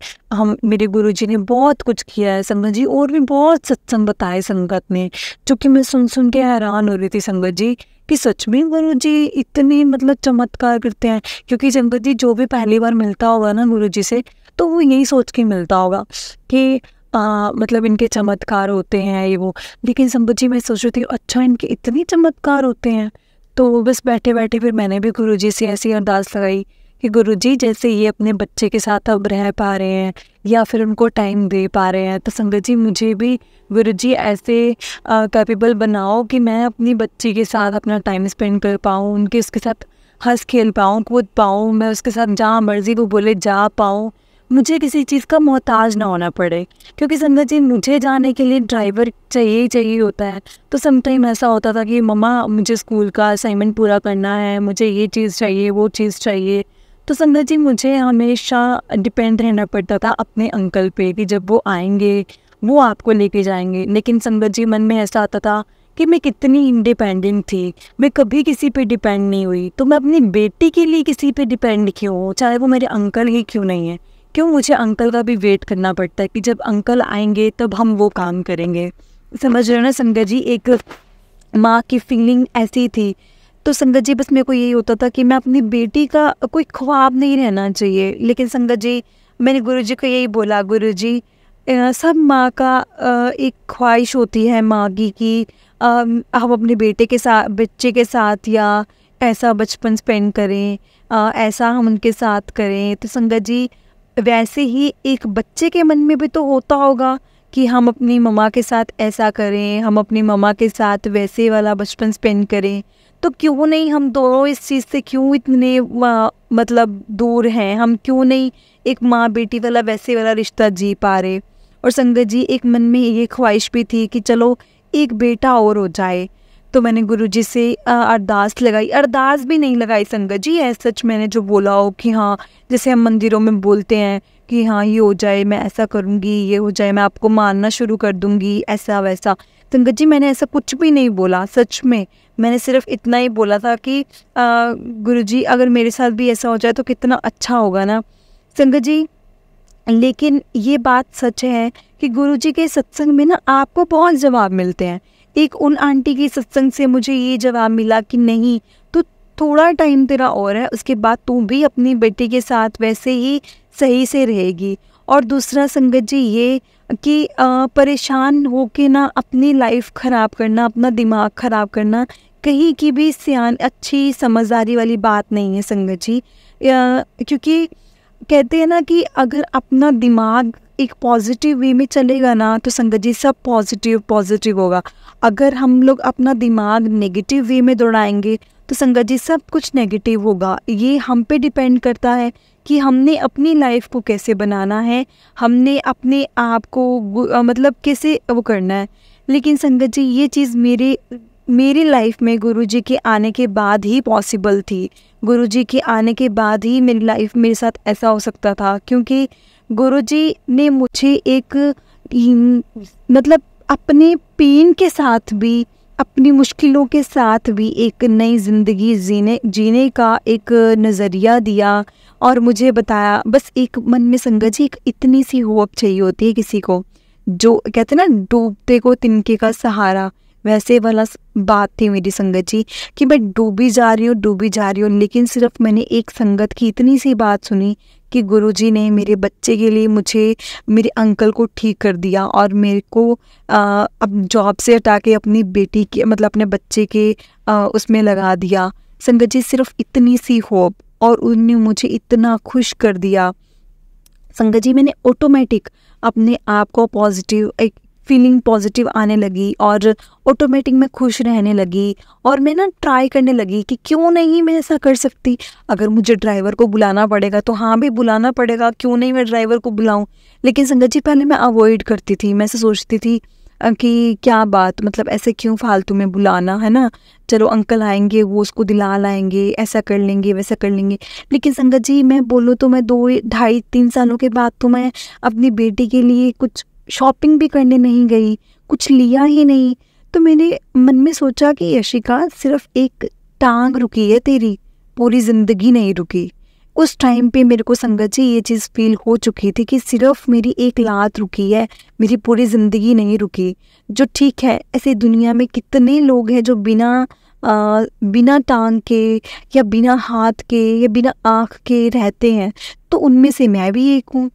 मेरे गुरुजी ने बहुत कुछ किया है संगत जी, और भी बहुत सत्संग बताए संगत ने, जो कि मैं सुन के हैरान हो रही थी संगत जी कि सच में गुरुजी इतने मतलब चमत्कार करते हैं। क्योंकि संगत जी जो भी पहली बार मिलता होगा ना गुरुजी से, तो वो यही सोच के मिलता होगा कि मतलब इनके चमत्कार होते हैं ये वो। लेकिन संगत जी मैं सोच रही थी अच्छा इनके इतने चमत्कार होते हैं। तो बस बैठे बैठे फिर मैंने भी गुरुजी से ऐसी अरदास लगाई कि गुरुजी जैसे ये अपने बच्चे के साथ अब रह पा रहे हैं या फिर उनको टाइम दे पा रहे हैं, तो संगत जी मुझे भी गुरुजी ऐसे कैपेबल बनाओ कि मैं अपनी बच्ची के साथ अपना टाइम स्पेंड कर पाऊँ, उनके उसके साथ हंस खेल पाऊँ, कूद पाऊँ, मैं उसके साथ जहाँ मर्जी वो बोले जा पाऊँ, मुझे किसी चीज़ का मोहताज ना होना पड़े। क्योंकि संगत जी मुझे जाने के लिए ड्राइवर चाहिए होता है। तो समटाइम ऐसा होता था कि मम्मा मुझे स्कूल का असाइनमेंट पूरा करना है, मुझे ये चीज़ चाहिए, वो चीज़ चाहिए। तो संगत जी मुझे हमेशा डिपेंड रहना पड़ता था अपने अंकल पे कि जब वो आएंगे वो आपको लेके जाएंगे। लेकिन संगत जी मन में ऐसा आता था कि मैं कितनी इंडिपेंडेंट थी, मैं कभी किसी पे डिपेंड नहीं हुई, तो मैं अपनी बेटी के लिए किसी पे डिपेंड क्यों हूँ, चाहे वो मेरे अंकल ही क्यों नहीं है। क्यों मुझे अंकल का भी वेट करना पड़ता है कि जब अंकल आएंगे तब हम वो काम करेंगे। समझ रहे हो ना संगत जी, एक माँ की फीलिंग ऐसी थी। तो संगत जी बस मेरे को यही होता था कि मैं अपनी बेटी का कोई ख्वाब नहीं रहना चाहिए। लेकिन संगत जी मैंने गुरुजी को यही बोला, गुरुजी सब माँ का एक ख्वाहिश होती है माँ की कि हम अपने बच्चे के साथ या ऐसा बचपन स्पेंड करें, ऐसा हम उनके साथ करें। तो संगत जी वैसे ही एक बच्चे के मन में भी तो होता होगा कि हम अपनी मम्मा के साथ ऐसा करें, हम अपनी मम्मा के साथ वैसे वाला बचपन स्पेंड करें। तो क्यों नहीं हम दोनों इस चीज़ से क्यों इतने मतलब दूर हैं, हम क्यों नहीं एक माँ बेटी वाला वैसे वाला रिश्ता जी पा रहे। और संगत जी एक मन में ये ख्वाहिश भी थी कि चलो एक बेटा और हो जाए। तो मैंने गुरुजी से अरदास लगाई, अरदास भी नहीं लगाई संगत जी, ऐसा सच मैंने जो बोला हो कि हाँ जैसे हम मंदिरों में बोलते हैं कि हाँ ये हो जाए, मैं ऐसा करूँगी, ये हो जाए, मैं आपको मानना शुरू कर दूँगी, ऐसा वैसा। संगत जी मैंने ऐसा कुछ भी नहीं बोला, सच में मैंने सिर्फ इतना ही बोला था कि गुरुजी अगर मेरे साथ भी ऐसा हो जाए तो कितना अच्छा होगा ना संगत जी। लेकिन ये बात सच है कि गुरुजी के सत्संग में ना आपको बहुत जवाब मिलते हैं। एक उन आंटी की सत्संग से मुझे ये जवाब मिला कि नहीं तो थोड़ा टाइम तेरा और है, उसके बाद तू भी अपनी बेटी के साथ वैसे ही सही से रहेगी। और दूसरा संगत जी ये कि परेशान होके ना अपनी लाइफ ख़राब करना, अपना दिमाग ख़राब करना कहीं की भी अच्छी समझदारी वाली बात नहीं है संगत जी। क्योंकि कहते हैं ना कि अगर अपना दिमाग एक पॉजिटिव वे में चलेगा ना तो संगत जी सब पॉजिटिव होगा। अगर हम लोग अपना दिमाग नेगेटिव वे में दौड़ाएंगे तो संगत जी सब कुछ नेगेटिव होगा। ये हम पे डिपेंड करता है कि हमने अपनी लाइफ को कैसे बनाना है, हमने अपने आप को मतलब कैसे वो करना है। लेकिन संगत जी ये चीज़ मेरी लाइफ में गुरुजी के आने के बाद ही पॉसिबल थी। गुरुजी के आने के बाद ही मेरी लाइफ मेरे साथ ऐसा हो सकता था, क्योंकि गुरुजी ने मुझे एक मतलब अपने पेन के साथ भी, अपनी मुश्किलों के साथ भी एक नई ज़िंदगी जीने का एक नज़रिया दिया और मुझे बताया। बस एक मन में संगत जी एक इतनी सी होप चाहिए होती है किसी को, जो कहते हैं ना डूबते को तिनके का सहारा, वैसे वाला बात थी मेरी संगत जी कि मैं डूबी जा रही हूँ। लेकिन सिर्फ मैंने एक संगत की इतनी सी बात सुनी कि गुरुजी ने मेरे बच्चे के लिए मुझे मेरे अंकल को ठीक कर दिया और मेरे को अब जॉब से हटा के अपनी बेटी के मतलब अपने बच्चे के उसमें लगा दिया। संगत जी सिर्फ इतनी सी होप और उन्होंने मुझे इतना खुश कर दिया। संगत जी मैंने ऑटोमेटिक अपने आप को पॉजिटिव, एक फीलिंग पॉजिटिव आने लगी और ऑटोमेटिक मैं खुश रहने लगी और मैं ना ट्राई करने लगी कि क्यों नहीं मैं ऐसा कर सकती। अगर मुझे ड्राइवर को बुलाना पड़ेगा तो हाँ भी बुलाना पड़ेगा, क्यों नहीं मैं ड्राइवर को बुलाऊं। लेकिन संगत जी पहले मैं अवॉइड करती थी, मैं ऐसे सोचती थी कि क्या बात, मतलब ऐसे क्यों फालतू में बुलाना, है ना, चलो अंकल आएंगे वो उसको दिला लाएंगे, ऐसा कर लेंगे वैसा कर लेंगे। लेकिन संगत जी मैं बोलूँ तो मैं 2 ढाई 3 सालों के बाद तो मैं अपनी बेटी के लिए कुछ शॉपिंग भी करने नहीं गई, कुछ लिया ही नहीं। तो मैंने मन में सोचा कि यशिका सिर्फ एक टांग रुकी है तेरी, पूरी ज़िंदगी नहीं रुकी। उस टाइम पे मेरे को संगत जी ये चीज़ फील हो चुकी थी कि सिर्फ मेरी एक लात रुकी है, मेरी पूरी ज़िंदगी नहीं रुकी। जो ठीक है, ऐसे दुनिया में कितने लोग हैं जो बिना टांग के या बिना हाथ के या बिना आँख के रहते हैं, तो उनमें से मैं भी एक हूँ।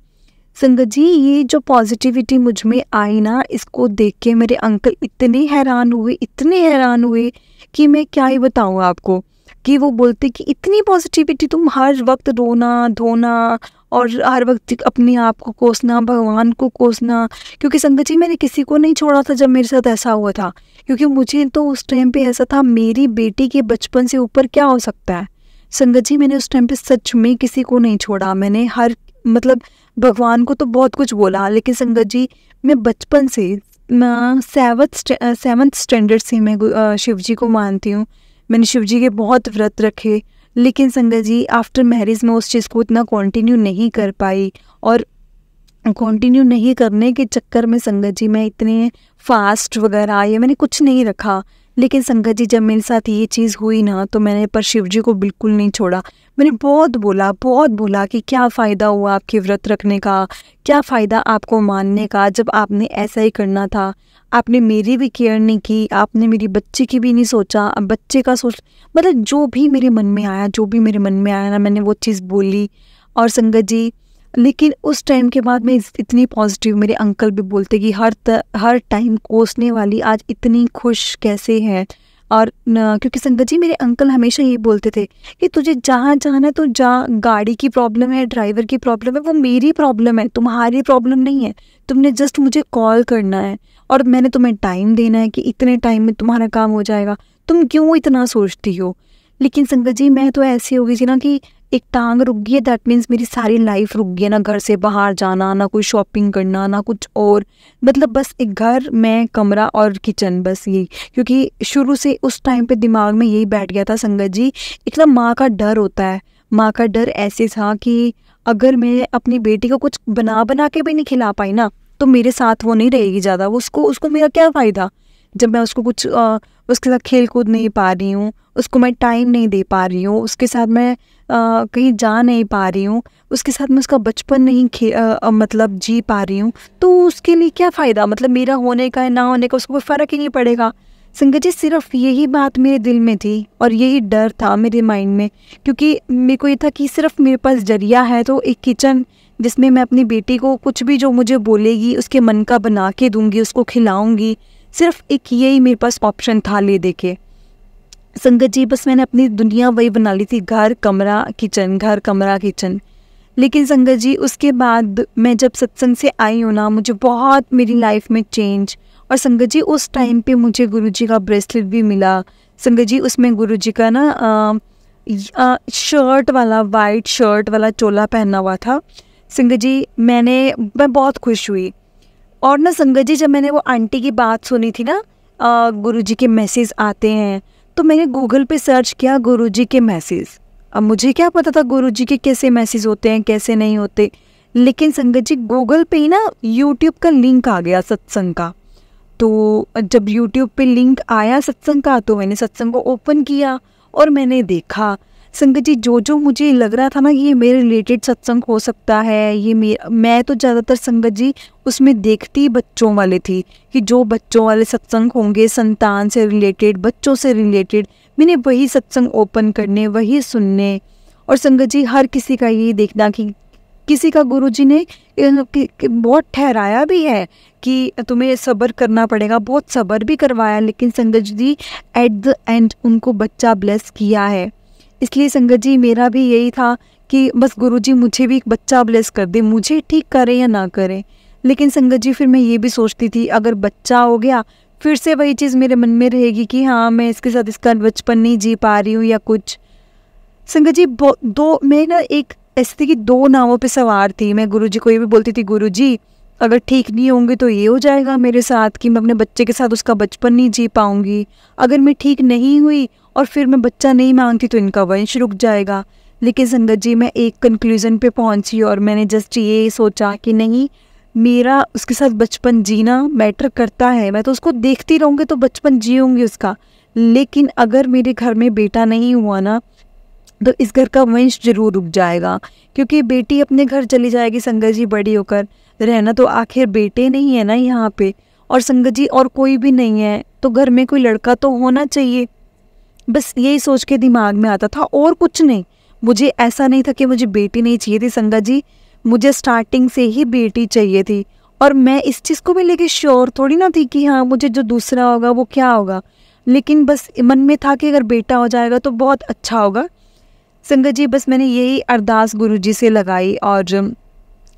संगत जी ये जो पॉजिटिविटी मुझ में आई ना, इसको देख के मेरे अंकल इतने हैरान हुए कि मैं क्या ही बताऊँ आपको। कि वो बोलते कि इतनी पॉजिटिविटी, तुम हर वक्त रोना धोना और हर वक्त अपने आप को कोसना, भगवान को कोसना। क्योंकि संगत जी मैंने किसी को नहीं छोड़ा था जब मेरे साथ ऐसा हुआ था, क्योंकि मुझे तो उस टाइम पे ऐसा था मेरी बेटी के बचपन से ऊपर क्या हो सकता है। संगत जी मैंने उस टाइम पे सच में किसी को नहीं छोड़ा। मैंने मतलब भगवान को तो बहुत कुछ बोला, लेकिन संगत जी मैं बचपन से 7th स्टैंडर्ड से मैं शिव जी को मानती हूँ। मैंने शिव जी के बहुत व्रत रखे, लेकिन संगत जी आफ्टर मैरिज में उस चीज़ को इतना कंटिन्यू नहीं कर पाई और कंटिन्यू नहीं करने के चक्कर में संगत जी मैं इतने फास्ट वगैरह ये मैंने कुछ नहीं रखा। लेकिन संगत जी जब मेरे साथ ये चीज़ हुई ना, तो मैंने पर शिव जी को बिल्कुल नहीं छोड़ा। मैंने बहुत बोला कि क्या फ़ायदा हुआ आपके व्रत रखने का, क्या फ़ायदा आपको मानने का, जब आपने ऐसा ही करना था। आपने मेरी भी केयर नहीं की, आपने मेरी बच्चे की भी नहीं सोचा, अब बच्चे का सोच, मतलब जो भी मेरे मन में आया ना, मैंने वो चीज़ बोली। और संगत जी लेकिन उस टाइम के बाद मैं इतनी पॉजिटिव, मेरे अंकल भी बोलते कि हर टाइम कोसने वाली आज इतनी खुश कैसे है। और क्योंकि संगत जी मेरे अंकल हमेशा ये बोलते थे कि तुझे जहाँ जाना है तो जा, गाड़ी की प्रॉब्लम है, ड्राइवर की प्रॉब्लम है, वो मेरी प्रॉब्लम है, तुम्हारी प्रॉब्लम नहीं है। तुमने जस्ट मुझे कॉल करना है और मैंने तुम्हें टाइम देना है कि इतने टाइम में तुम्हारा काम हो जाएगा, तुम क्यों इतना सोचती हो। लेकिन संगत जी मैं तो ऐसी हो गई थी ना कि एक टांग रुक गई है, दैट मीन्स मेरी सारी लाइफ रुक गई है। ना घर से बाहर जाना, ना कोई शॉपिंग करना, ना कुछ और, मतलब बस एक घर, मैं, कमरा और किचन, बस यही। क्योंकि शुरू से उस टाइम पे दिमाग में यही बैठ गया था संगत जी। एक ना माँ का डर होता है, माँ का डर ऐसे था कि अगर मैं अपनी बेटी को कुछ बना के भी नहीं खिला पाई ना, तो मेरे साथ वो नहीं रहेगी ज़्यादा, उसको मेरा क्या फ़ायदा जब मैं उसको कुछ उसके साथ खेल कूद नहीं पा रही हूँ, उसको मैं टाइम नहीं दे पा रही हूँ, उसके साथ मैं कहीं जा नहीं पा रही हूँ, उसके साथ मैं उसका बचपन नहीं मतलब जी पा रही हूँ, तो उसके लिए क्या फ़ायदा, मतलब मेरा होने का है ना होने का उसको कोई फ़र्क ही नहीं पड़ेगा। संगत जी सिर्फ यही बात मेरे दिल में थी और यही डर था मेरे माइंड में, क्योंकि मेरे को ये था कि सिर्फ मेरे पास जरिया है तो एक किचन जिसमें मैं अपनी बेटी को कुछ भी जो मुझे बोलेगी उसके मन का बना के दूंगी, उसको खिलाऊंगी, सिर्फ एक यही मेरे पास ऑप्शन था ले दे के। संगत जी बस मैंने अपनी दुनिया वही बना ली थी, घर कमरा किचन, घर कमरा किचन। लेकिन संगत जी उसके बाद मैं जब सत्संग से आई हूँ ना, मुझे बहुत मेरी लाइफ में चेंज। और संगत जी उस टाइम पे मुझे गुरुजी का ब्रेसलेट भी मिला। संगत जी उसमें गुरुजी का ना शर्ट वाला, वाइट शर्ट वाला चोला पहना हुआ था। संगत जी मैं बहुत खुश हुई। और ना संगत जी जब मैंने वो आंटी की बात सुनी थी ना, गुरुजी के मैसेज आते हैं, तो मैंने गूगल पे सर्च किया गुरुजी के मैसेज। अब मुझे क्या पता था गुरुजी के कैसे मैसेज होते हैं कैसे नहीं होते। लेकिन संगत जी गूगल पे ही ना यूट्यूब का लिंक आ गया सत्संग का। तो जब यूट्यूब पे लिंक आया सत्संग का, तो मैंने सत्संग को ओपन किया और मैंने देखा। संगत जी जो मुझे लग रहा था ना कि ये मेरे रिलेटेड सत्संग हो सकता है, ये मैं तो ज़्यादातर संगत जी उसमें देखती बच्चों वाले थी कि जो बच्चों वाले सत्संग होंगे, संतान से रिलेटेड, बच्चों से रिलेटेड, मैंने वही सत्संग ओपन करने, वही सुनने। और संगत जी हर किसी का ये देखना कि किसी का गुरुजी ने बहुत ठहराया भी है कि तुम्हें सब्र करना पड़ेगा, बहुत सब्र भी करवाया, लेकिन संगत जी एट द एंड उनको बच्चा ब्लेस किया है। इसलिए संगत जी मेरा भी यही था कि बस गुरुजी मुझे भी एक बच्चा ब्लेस कर दे, मुझे ठीक करे या ना करे। लेकिन संगत जी फिर मैं ये भी सोचती थी अगर बच्चा हो गया फिर से वही चीज़ मेरे मन में रहेगी कि हाँ मैं इसके साथ इसका बचपन नहीं जी पा रही हूँ या कुछ। संगत जी मैं ना एक ऐसी थी कि 2 नावों पे सवार थी। मैं गुरुजी को ये भी बोलती थी गुरुजी अगर ठीक नहीं होंगे तो ये हो जाएगा मेरे साथ कि मैं अपने बच्चे के साथ उसका बचपन नहीं जी पाऊंगी। अगर मैं ठीक नहीं हुई और फिर मैं बच्चा नहीं मांगती तो इनका वंश रुक जाएगा। लेकिन संगत जी मैं एक कंक्लूजन पे पहुंची और मैंने जस्ट ये सोचा कि नहीं, मेरा उसके साथ बचपन जीना मैटर करता है। मैं तो उसको देखती रहूँगी तो बचपन जीऊँगी उसका, लेकिन अगर मेरे घर में बेटा नहीं हुआ ना तो इस घर का वंश जरूर रुक जाएगा। क्योंकि बेटी अपने घर चली जाएगी संगत जी बड़ी होकर, रहना तो आखिर बेटे नहीं है ना यहाँ पे। और संगत जी और कोई भी नहीं है तो घर में कोई लड़का तो होना चाहिए। बस यही सोच के दिमाग में आता था और कुछ नहीं। मुझे ऐसा नहीं था कि मुझे बेटी नहीं चाहिए थी संगत जी, मुझे स्टार्टिंग से ही बेटी चाहिए थी। और मैं इस चीज़ को भी लेके श्योर थोड़ी ना थी कि हाँ मुझे जो दूसरा होगा वो क्या होगा, लेकिन बस मन में था कि अगर बेटा हो जाएगा तो बहुत अच्छा होगा। संगत जी बस मैंने यही अरदास गुरुजी से लगाई और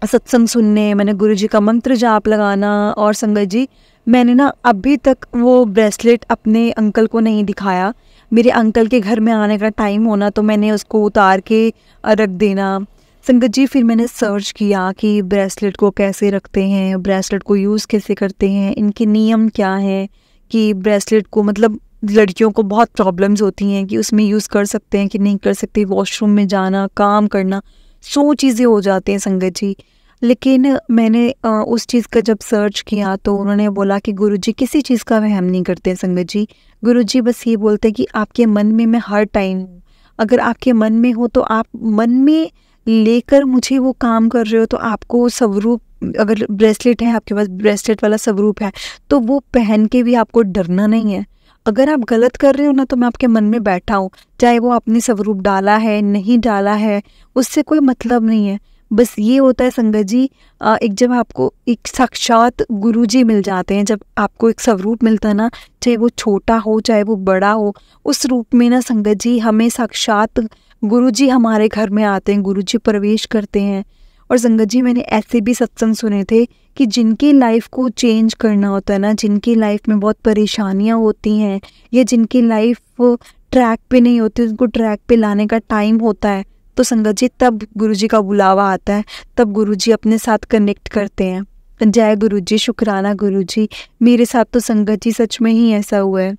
सत्संग सुनने, मैंने गुरुजी का मंत्र जाप लगाना। और संगत जी मैंने ना अभी तक वो ब्रेसलेट अपने अंकल को नहीं दिखाया। मेरे अंकल के घर में आने का टाइम होना तो मैंने उसको उतार के रख देना। संगत जी फिर मैंने सर्च किया कि ब्रेसलेट को कैसे रखते हैं, ब्रेसलेट को यूज़ कैसे करते हैं, इनके नियम क्या हैं, कि ब्रेसलेट को मतलब लड़कियों को बहुत प्रॉब्लम्स होती हैं कि उसमें यूज़ कर सकते हैं कि नहीं कर सकते, वॉशरूम में जाना, काम करना, 100 चीज़ें हो जाती हैं संगत जी। लेकिन मैंने उस चीज़ का जब सर्च किया तो उन्होंने बोला कि गुरुजी किसी चीज़ का वहम नहीं करते हैं संगत जी। गुरुजी बस ये बोलते हैं कि आपके मन में मैं हर टाइम हूँ, अगर आपके मन में हो तो आप मन में लेकर मुझे वो काम कर रहे हो, तो आपको स्वरूप, अगर ब्रेसलेट है आपके पास, ब्रेसलेट वाला स्वरूप है, तो वो पहन के भी आपको डरना नहीं है। अगर आप गलत कर रहे हो ना तो मैं आपके मन में बैठा हूँ, चाहे वो आपने स्वरूप डाला है नहीं डाला है, उससे कोई मतलब नहीं है। बस ये होता है संगत जी, एक जब आपको एक साक्षात गुरुजी मिल जाते हैं, जब आपको एक स्वरूप मिलता है ना, चाहे वो छोटा हो चाहे वो बड़ा हो, उस रूप में ना संगत जी हमें साक्षात गुरुजी हमारे घर में आते हैं, गुरुजी प्रवेश करते हैं। और संगत जी मैंने ऐसे भी सत्संग सुने थे कि जिनकी लाइफ को चेंज करना होता है ना, जिनकी लाइफ में बहुत परेशानियां होती हैं या जिनकी लाइफ ट्रैक पे नहीं होती, उनको ट्रैक पे लाने का टाइम होता है, तो संगत जी तब गुरुजी का बुलावा आता है, तब गुरुजी अपने साथ कनेक्ट करते हैं। जय गुरुजी, शुक्राना गुरुजी। मेरे साथ तो संगत जी सच में ही ऐसा हुआ है।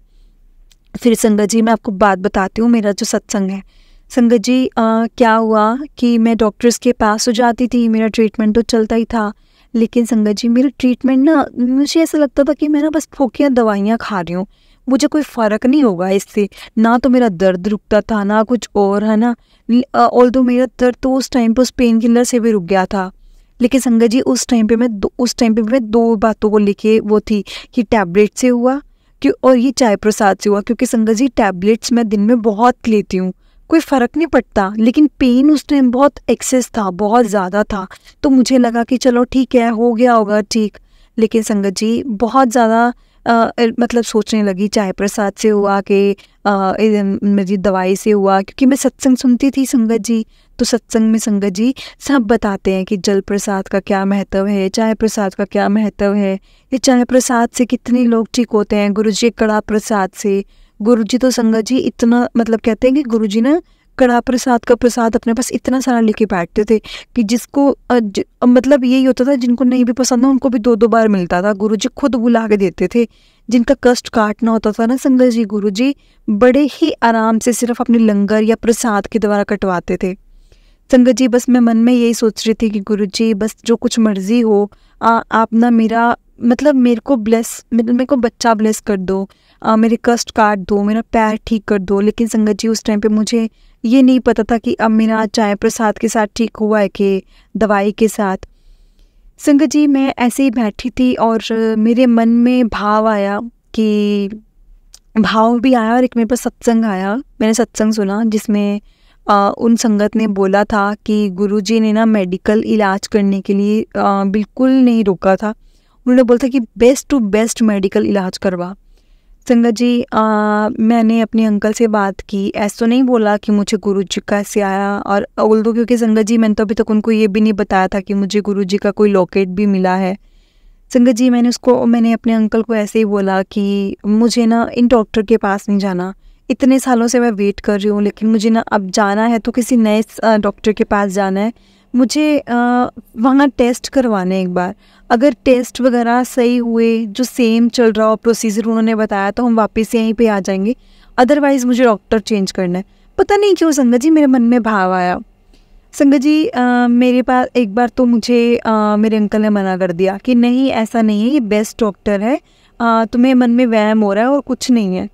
फिर संगत जी मैं आपको बात बताती हूँ, मेरा जो सत्संग है संगत जी क्या हुआ कि मैं डॉक्टर्स के पास हो जाती थी, मेरा ट्रीटमेंट तो चलता ही था। लेकिन संगत जी मेरा ट्रीटमेंट ना, मुझे ऐसा लगता था कि मैं ना बस फोकिया दवाइयाँ खा रही हूँ, मुझे कोई फ़र्क नहीं होगा इससे, ना तो मेरा दर्द रुकता था ना कुछ और, है ना। ऑल्दो मेरा दर्द तो उस टाइम पे उस पेन किलर से भी रुक गया था। लेकिन संगत जी उस टाइम पे मैं 2 बातों को लेके वो थी कि टैबलेट से हुआ कि और ये चाय प्रसाद से हुआ। क्योंकि संगत जी टैबलेट्स मैं दिन में बहुत लेती हूँ, कोई फ़र्क नहीं पड़ता, लेकिन पेन उस टाइम बहुत एक्सेस था, बहुत ज़्यादा था। तो मुझे लगा कि चलो ठीक है, हो गया होगा ठीक। लेकिन संगत जी बहुत ज़्यादा मतलब सोचने लगी चाय प्रसाद से हुआ कि मेरी दवाई से हुआ, क्योंकि मैं सत्संग सुनती थी संगत जी। तो सत्संग में संगत जी सब बताते हैं कि जल प्रसाद का क्या महत्व है, चाय प्रसाद का क्या महत्व है, ये चाय प्रसाद से कितने लोग ठीक होते हैं, गुरु जी कड़ा प्रसाद से। गुरु जी तो संगत जी इतना मतलब कहते हैं कि गुरु जी ना कड़ा प्रसाद का प्रसाद अपने पास इतना सारा लेके बैठते थे कि जिसको मतलब यही होता था, जिनको नहीं भी पसंद हो उनको भी 2-2 बार मिलता था। गुरुजी खुद बुला के देते थे। जिनका कष्ट काटना होता था ना संगत जी, गुरुजी बड़े ही आराम से सिर्फ अपने लंगर या प्रसाद के द्वारा कटवाते थे। संगत जी बस मैं मन में यही सोच रही थी कि गुरुजी बस जो कुछ मर्जी हो, आप ना मेरा मतलब मेरे को बच्चा ब्लेस कर दो, मेरे कष्ट काट दो, मेरा पैर ठीक कर दो। लेकिन संगत जी उस टाइम पे मुझे ये नहीं पता था कि अब मेरा चाय प्रसाद के साथ ठीक हुआ है कि दवाई के साथ। संगत जी मैं ऐसे ही बैठी थी और मेरे मन में भाव आया कि भाव भी आया और एक मेरे पास सत्संग आया। मैंने सत्संग सुना जिसमें उन संगत ने बोला था कि गुरुजी ने ना मेडिकल इलाज करने के लिए बिल्कुल नहीं रोका था। उन्होंने बोला था कि बेस्ट टू बेस्ट मेडिकल इलाज करवा। संगत जी मैंने अपने अंकल से बात की, ऐसा तो नहीं बोला कि मुझे गुरुजी का ऐसे आया। और उल्दो क्योंकि संगत जी मैंने तो अभी तक उनको ये भी नहीं बताया था कि मुझे गुरुजी का कोई लॉकेट भी मिला है। संगत जी मैंने अपने अंकल को ऐसे ही बोला कि मुझे ना इन डॉक्टर के पास नहीं जाना, इतने सालों से मैं वेट कर रही हूँ, लेकिन मुझे ना अब जाना है तो किसी नए डॉक्टर के पास जाना है। मुझे वहाँ टेस्ट करवाने एक बार, अगर टेस्ट वगैरह सही हुए, जो सेम चल रहा हो प्रोसीजर उन्होंने बताया, तो हम वापस यहीं पे आ जाएंगे, अदरवाइज़ मुझे डॉक्टर चेंज करना है। पता नहीं क्यों संगत जी मेरे मन में भाव आया। संगत जी मेरे पास एक बार तो मुझे मेरे अंकल ने मना कर दिया कि नहीं ऐसा नहीं है, ये बेस्ट डॉक्टर है, तुम्हें मन में वहम हो रहा है और कुछ नहीं है।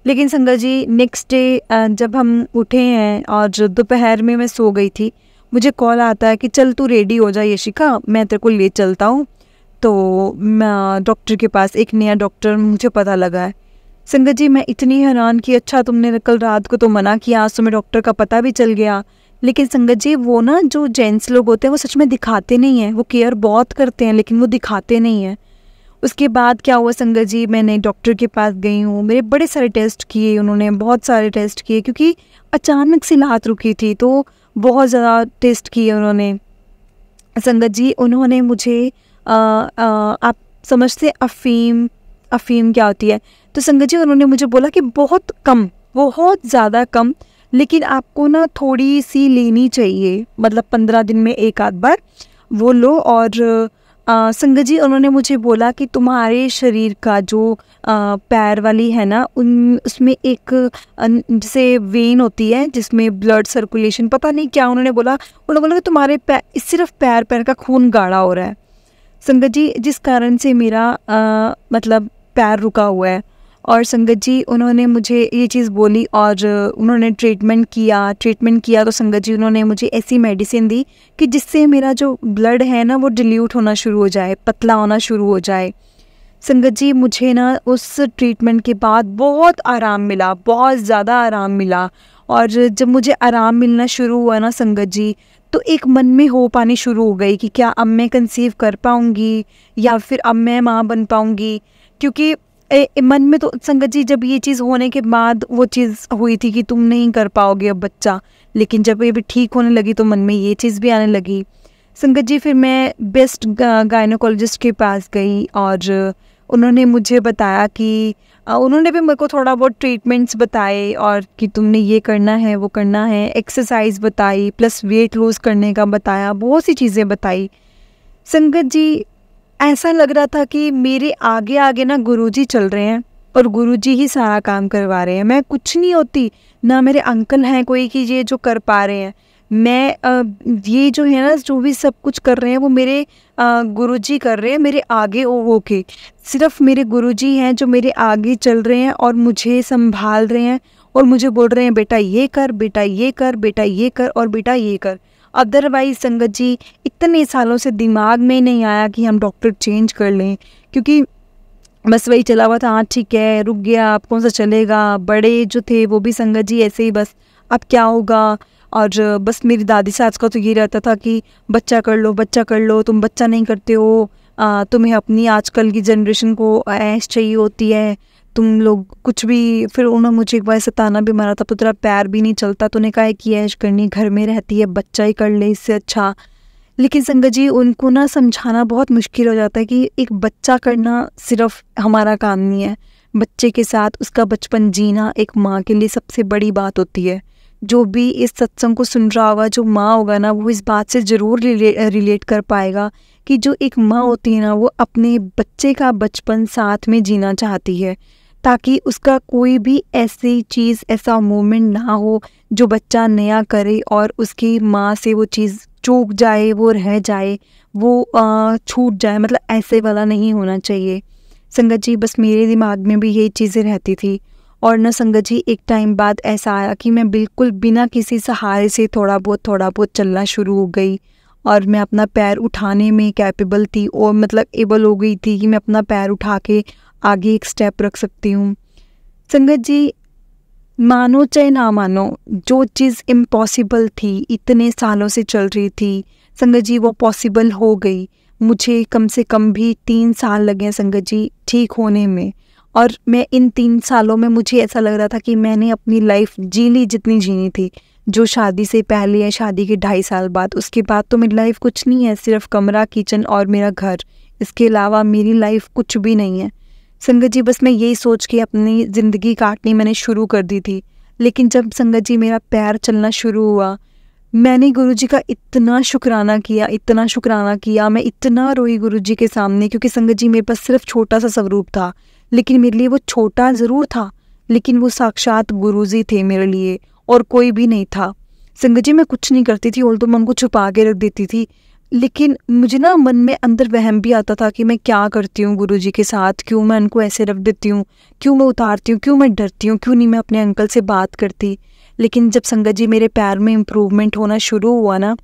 लेकिन संगत जी नेक्स्ट डे जब हम उठे हैं और दोपहर में मैं सो गई थी, मुझे कॉल आता है कि चल तू रेडी हो जा यशिका, मैं तेरे को ले चलता हूँ। तो मैं डॉक्टर के पास, एक नया डॉक्टर मुझे पता लगा है। संगत जी मैं इतनी हैरान कि अच्छा तुमने कल रात को तो मना किया, आज तुम्हें डॉक्टर का पता भी चल गया। लेकिन संगत जी वो ना जो जेंट्स लोग होते हैं वो सच में दिखाते नहीं हैं, वो केयर बहुत करते हैं लेकिन वो दिखाते नहीं हैं। उसके बाद क्या हुआ संगत जी, मैंने डॉक्टर के पास गई हूँ, मेरे बड़े सारे टेस्ट किए उन्होंने, बहुत सारे टेस्ट किए, क्योंकि अचानक से लात रुकी थी तो बहुत ज़्यादा टेस्ट किए उन्होंने। संगत जी उन्होंने मुझे आप समझते अफ़ीम क्या होती है, तो संगत जी उन्होंने मुझे बोला कि बहुत कम, बहुत ज़्यादा कम, लेकिन आपको ना थोड़ी सी लेनी चाहिए, मतलब 15 दिन में एक आध बार वो लो। और संगत जी उन्होंने मुझे बोला कि तुम्हारे शरीर का जो पैर वाली है ना, उसमें एक जैसे वेन होती है जिसमें ब्लड सर्कुलेशन, पता नहीं क्या उन्होंने बोला कि तुम्हारे सिर्फ पैर का खून गाढ़ा हो रहा है संगत जी, जिस कारण से मेरा मतलब पैर रुका हुआ है। और संगत जी उन्होंने मुझे ये चीज़ बोली और उन्होंने ट्रीटमेंट किया तो संगत जी उन्होंने मुझे ऐसी मेडिसिन दी कि जिससे मेरा जो ब्लड है ना वो डिल्यूट होना शुरू हो जाए, पतला होना शुरू हो जाए। संगत जी मुझे ना उस ट्रीटमेंट के बाद बहुत आराम मिला, बहुत ज़्यादा आराम मिला। और जब मुझे आराम मिलना शुरू हुआ ना संगत जी, तो एक मन में होप आनी शुरू हो गई कि क्या अब मैं कंसीव कर पाऊँगी या फिर अब मैं माँ बन पाऊँगी। क्योंकि मन में तो संगत जी जब ये चीज़ होने के बाद वो चीज़ हुई थी कि तुम नहीं कर पाओगे अब बच्चा, लेकिन जब ये भी ठीक होने लगी तो मन में ये चीज़ भी आने लगी। संगत जी फिर मैं बेस्ट गायनोकोलॉजिस्ट के पास गई और उन्होंने मुझे बताया कि उन्होंने भी मेरे को थोड़ा बहुत ट्रीटमेंट्स बताए और कि तुमने ये करना है, वो करना है, एक्सरसाइज बताई, प्लस वेट लूज़ करने का बताया, बहुत सी चीज़ें बताई। संगत जी ऐसा लग रहा था कि मेरे आगे आगे ना गुरुजी चल रहे हैं और गुरुजी ही सारा काम करवा रहे हैं, मैं कुछ नहीं होती, ना मेरे अंकल हैं कोई कि ये जो कर पा रहे हैं। मैं ये जो है ना जो भी सब कुछ कर रहे हैं वो मेरे गुरुजी कर रहे हैं, मेरे आगे हो के सिर्फ मेरे गुरुजी हैं जो मेरे आगे चल रहे हैं और मुझे संभाल रहे हैं और मुझे बोल रहे हैं बेटा ये कर, बेटा ये कर, बेटा ये कर और बेटा ये कर। अदरवाइज़ संगत जी इतने सालों से दिमाग में नहीं आया कि हम डॉक्टर चेंज कर लें, क्योंकि बस वही चला हुआ था, हाँ ठीक है रुक गया, अब कौन सा चलेगा। बड़े जो थे वो भी संगत जी ऐसे ही बस अब क्या होगा। और बस मेरी दादी सास का तो ये रहता था कि बच्चा कर लो, बच्चा कर लो, तुम बच्चा नहीं करते हो, तुम्हें अपनी आजकल की जनरेशन को ऐश चाहिए होती है, तुम लोग कुछ भी, फिर उन्होंने मुझे एक बार ऐसा ताना भी मारा था, तो तेरा पैर भी नहीं चलता, तूने काहे की ऐश करनी, घर में रहती है, बच्चा ही कर ले इससे अच्छा। लेकिन संगत जी उनको ना समझाना बहुत मुश्किल हो जाता है कि एक बच्चा करना सिर्फ हमारा काम नहीं है, बच्चे के साथ उसका बचपन जीना एक माँ के लिए सबसे बड़ी बात होती है। जो भी इस सत्संग को सुन रहा होगा, जो माँ होगा ना, वो इस बात से ज़रूर रिलेट कर पाएगा कि जो एक माँ होती है ना, वो अपने बच्चे का बचपन साथ में जीना चाहती है, ताकि उसका कोई भी ऐसी चीज़, ऐसा मोमेंट ना हो जो बच्चा नया करे और उसकी माँ से वो चीज़ चूक जाए, वो रह जाए, वो छूट जाए। मतलब ऐसे वाला नहीं होना चाहिए संगत जी। बस मेरे दिमाग में भी यही चीज़ें रहती थी। और ना संगत जी एक टाइम बाद ऐसा आया कि मैं बिल्कुल बिना किसी सहारे से थोड़ा बहुत चलना शुरू हो गई, और मैं अपना पैर उठाने में कैपेबल थी, और मतलब एबल हो गई थी कि मैं अपना पैर उठा के आगे एक स्टेप रख सकती हूँ। संगत जी मानो चाहे ना मानो, जो चीज़ इम्पॉसिबल थी, इतने सालों से चल रही थी संगत जी, वो पॉसिबल हो गई। मुझे कम से कम भी 3 साल लगे संगत जी ठीक होने में, और मैं इन 3 सालों में मुझे ऐसा लग रहा था कि मैंने अपनी लाइफ जी ली जितनी जीनी थी। जो शादी से पहले है, शादी के 2.5 साल बाद, उसके बाद तो मेरी लाइफ कुछ नहीं है, सिर्फ कमरा, किचन और मेरा घर। इसके अलावा मेरी लाइफ कुछ भी नहीं है संगत जी। बस मैं यही सोच के अपनी ज़िंदगी काटनी मैंने शुरू कर दी थी। लेकिन जब संगत जी मेरा पैर चलना शुरू हुआ, मैंने गुरुजी का इतना शुक्राना किया, मैं इतना रोई गुरुजी के सामने, क्योंकि संगत जी मेरे पास सिर्फ छोटा सा स्वरूप था, लेकिन मेरे लिए वो छोटा ज़रूर था, लेकिन वो साक्षात गुरुजी थे मेरे लिए, और कोई भी नहीं था संगत जी। मैं कुछ नहीं करती थी, और तो मैं उनको छुपा के रख देती थी, लेकिन मुझे ना मन में अंदर वहम भी आता था कि मैं क्या करती हूँ गुरुजी के साथ, क्यों मैं उनको ऐसे रख देती हूँ, क्यों मैं उतारती हूँ, क्यों मैं डरती हूँ, क्यों नहीं मैं अपने अंकल से बात करती। लेकिन जब संगत जी मेरे पैर में इम्प्रूवमेंट होना शुरू हुआ ना,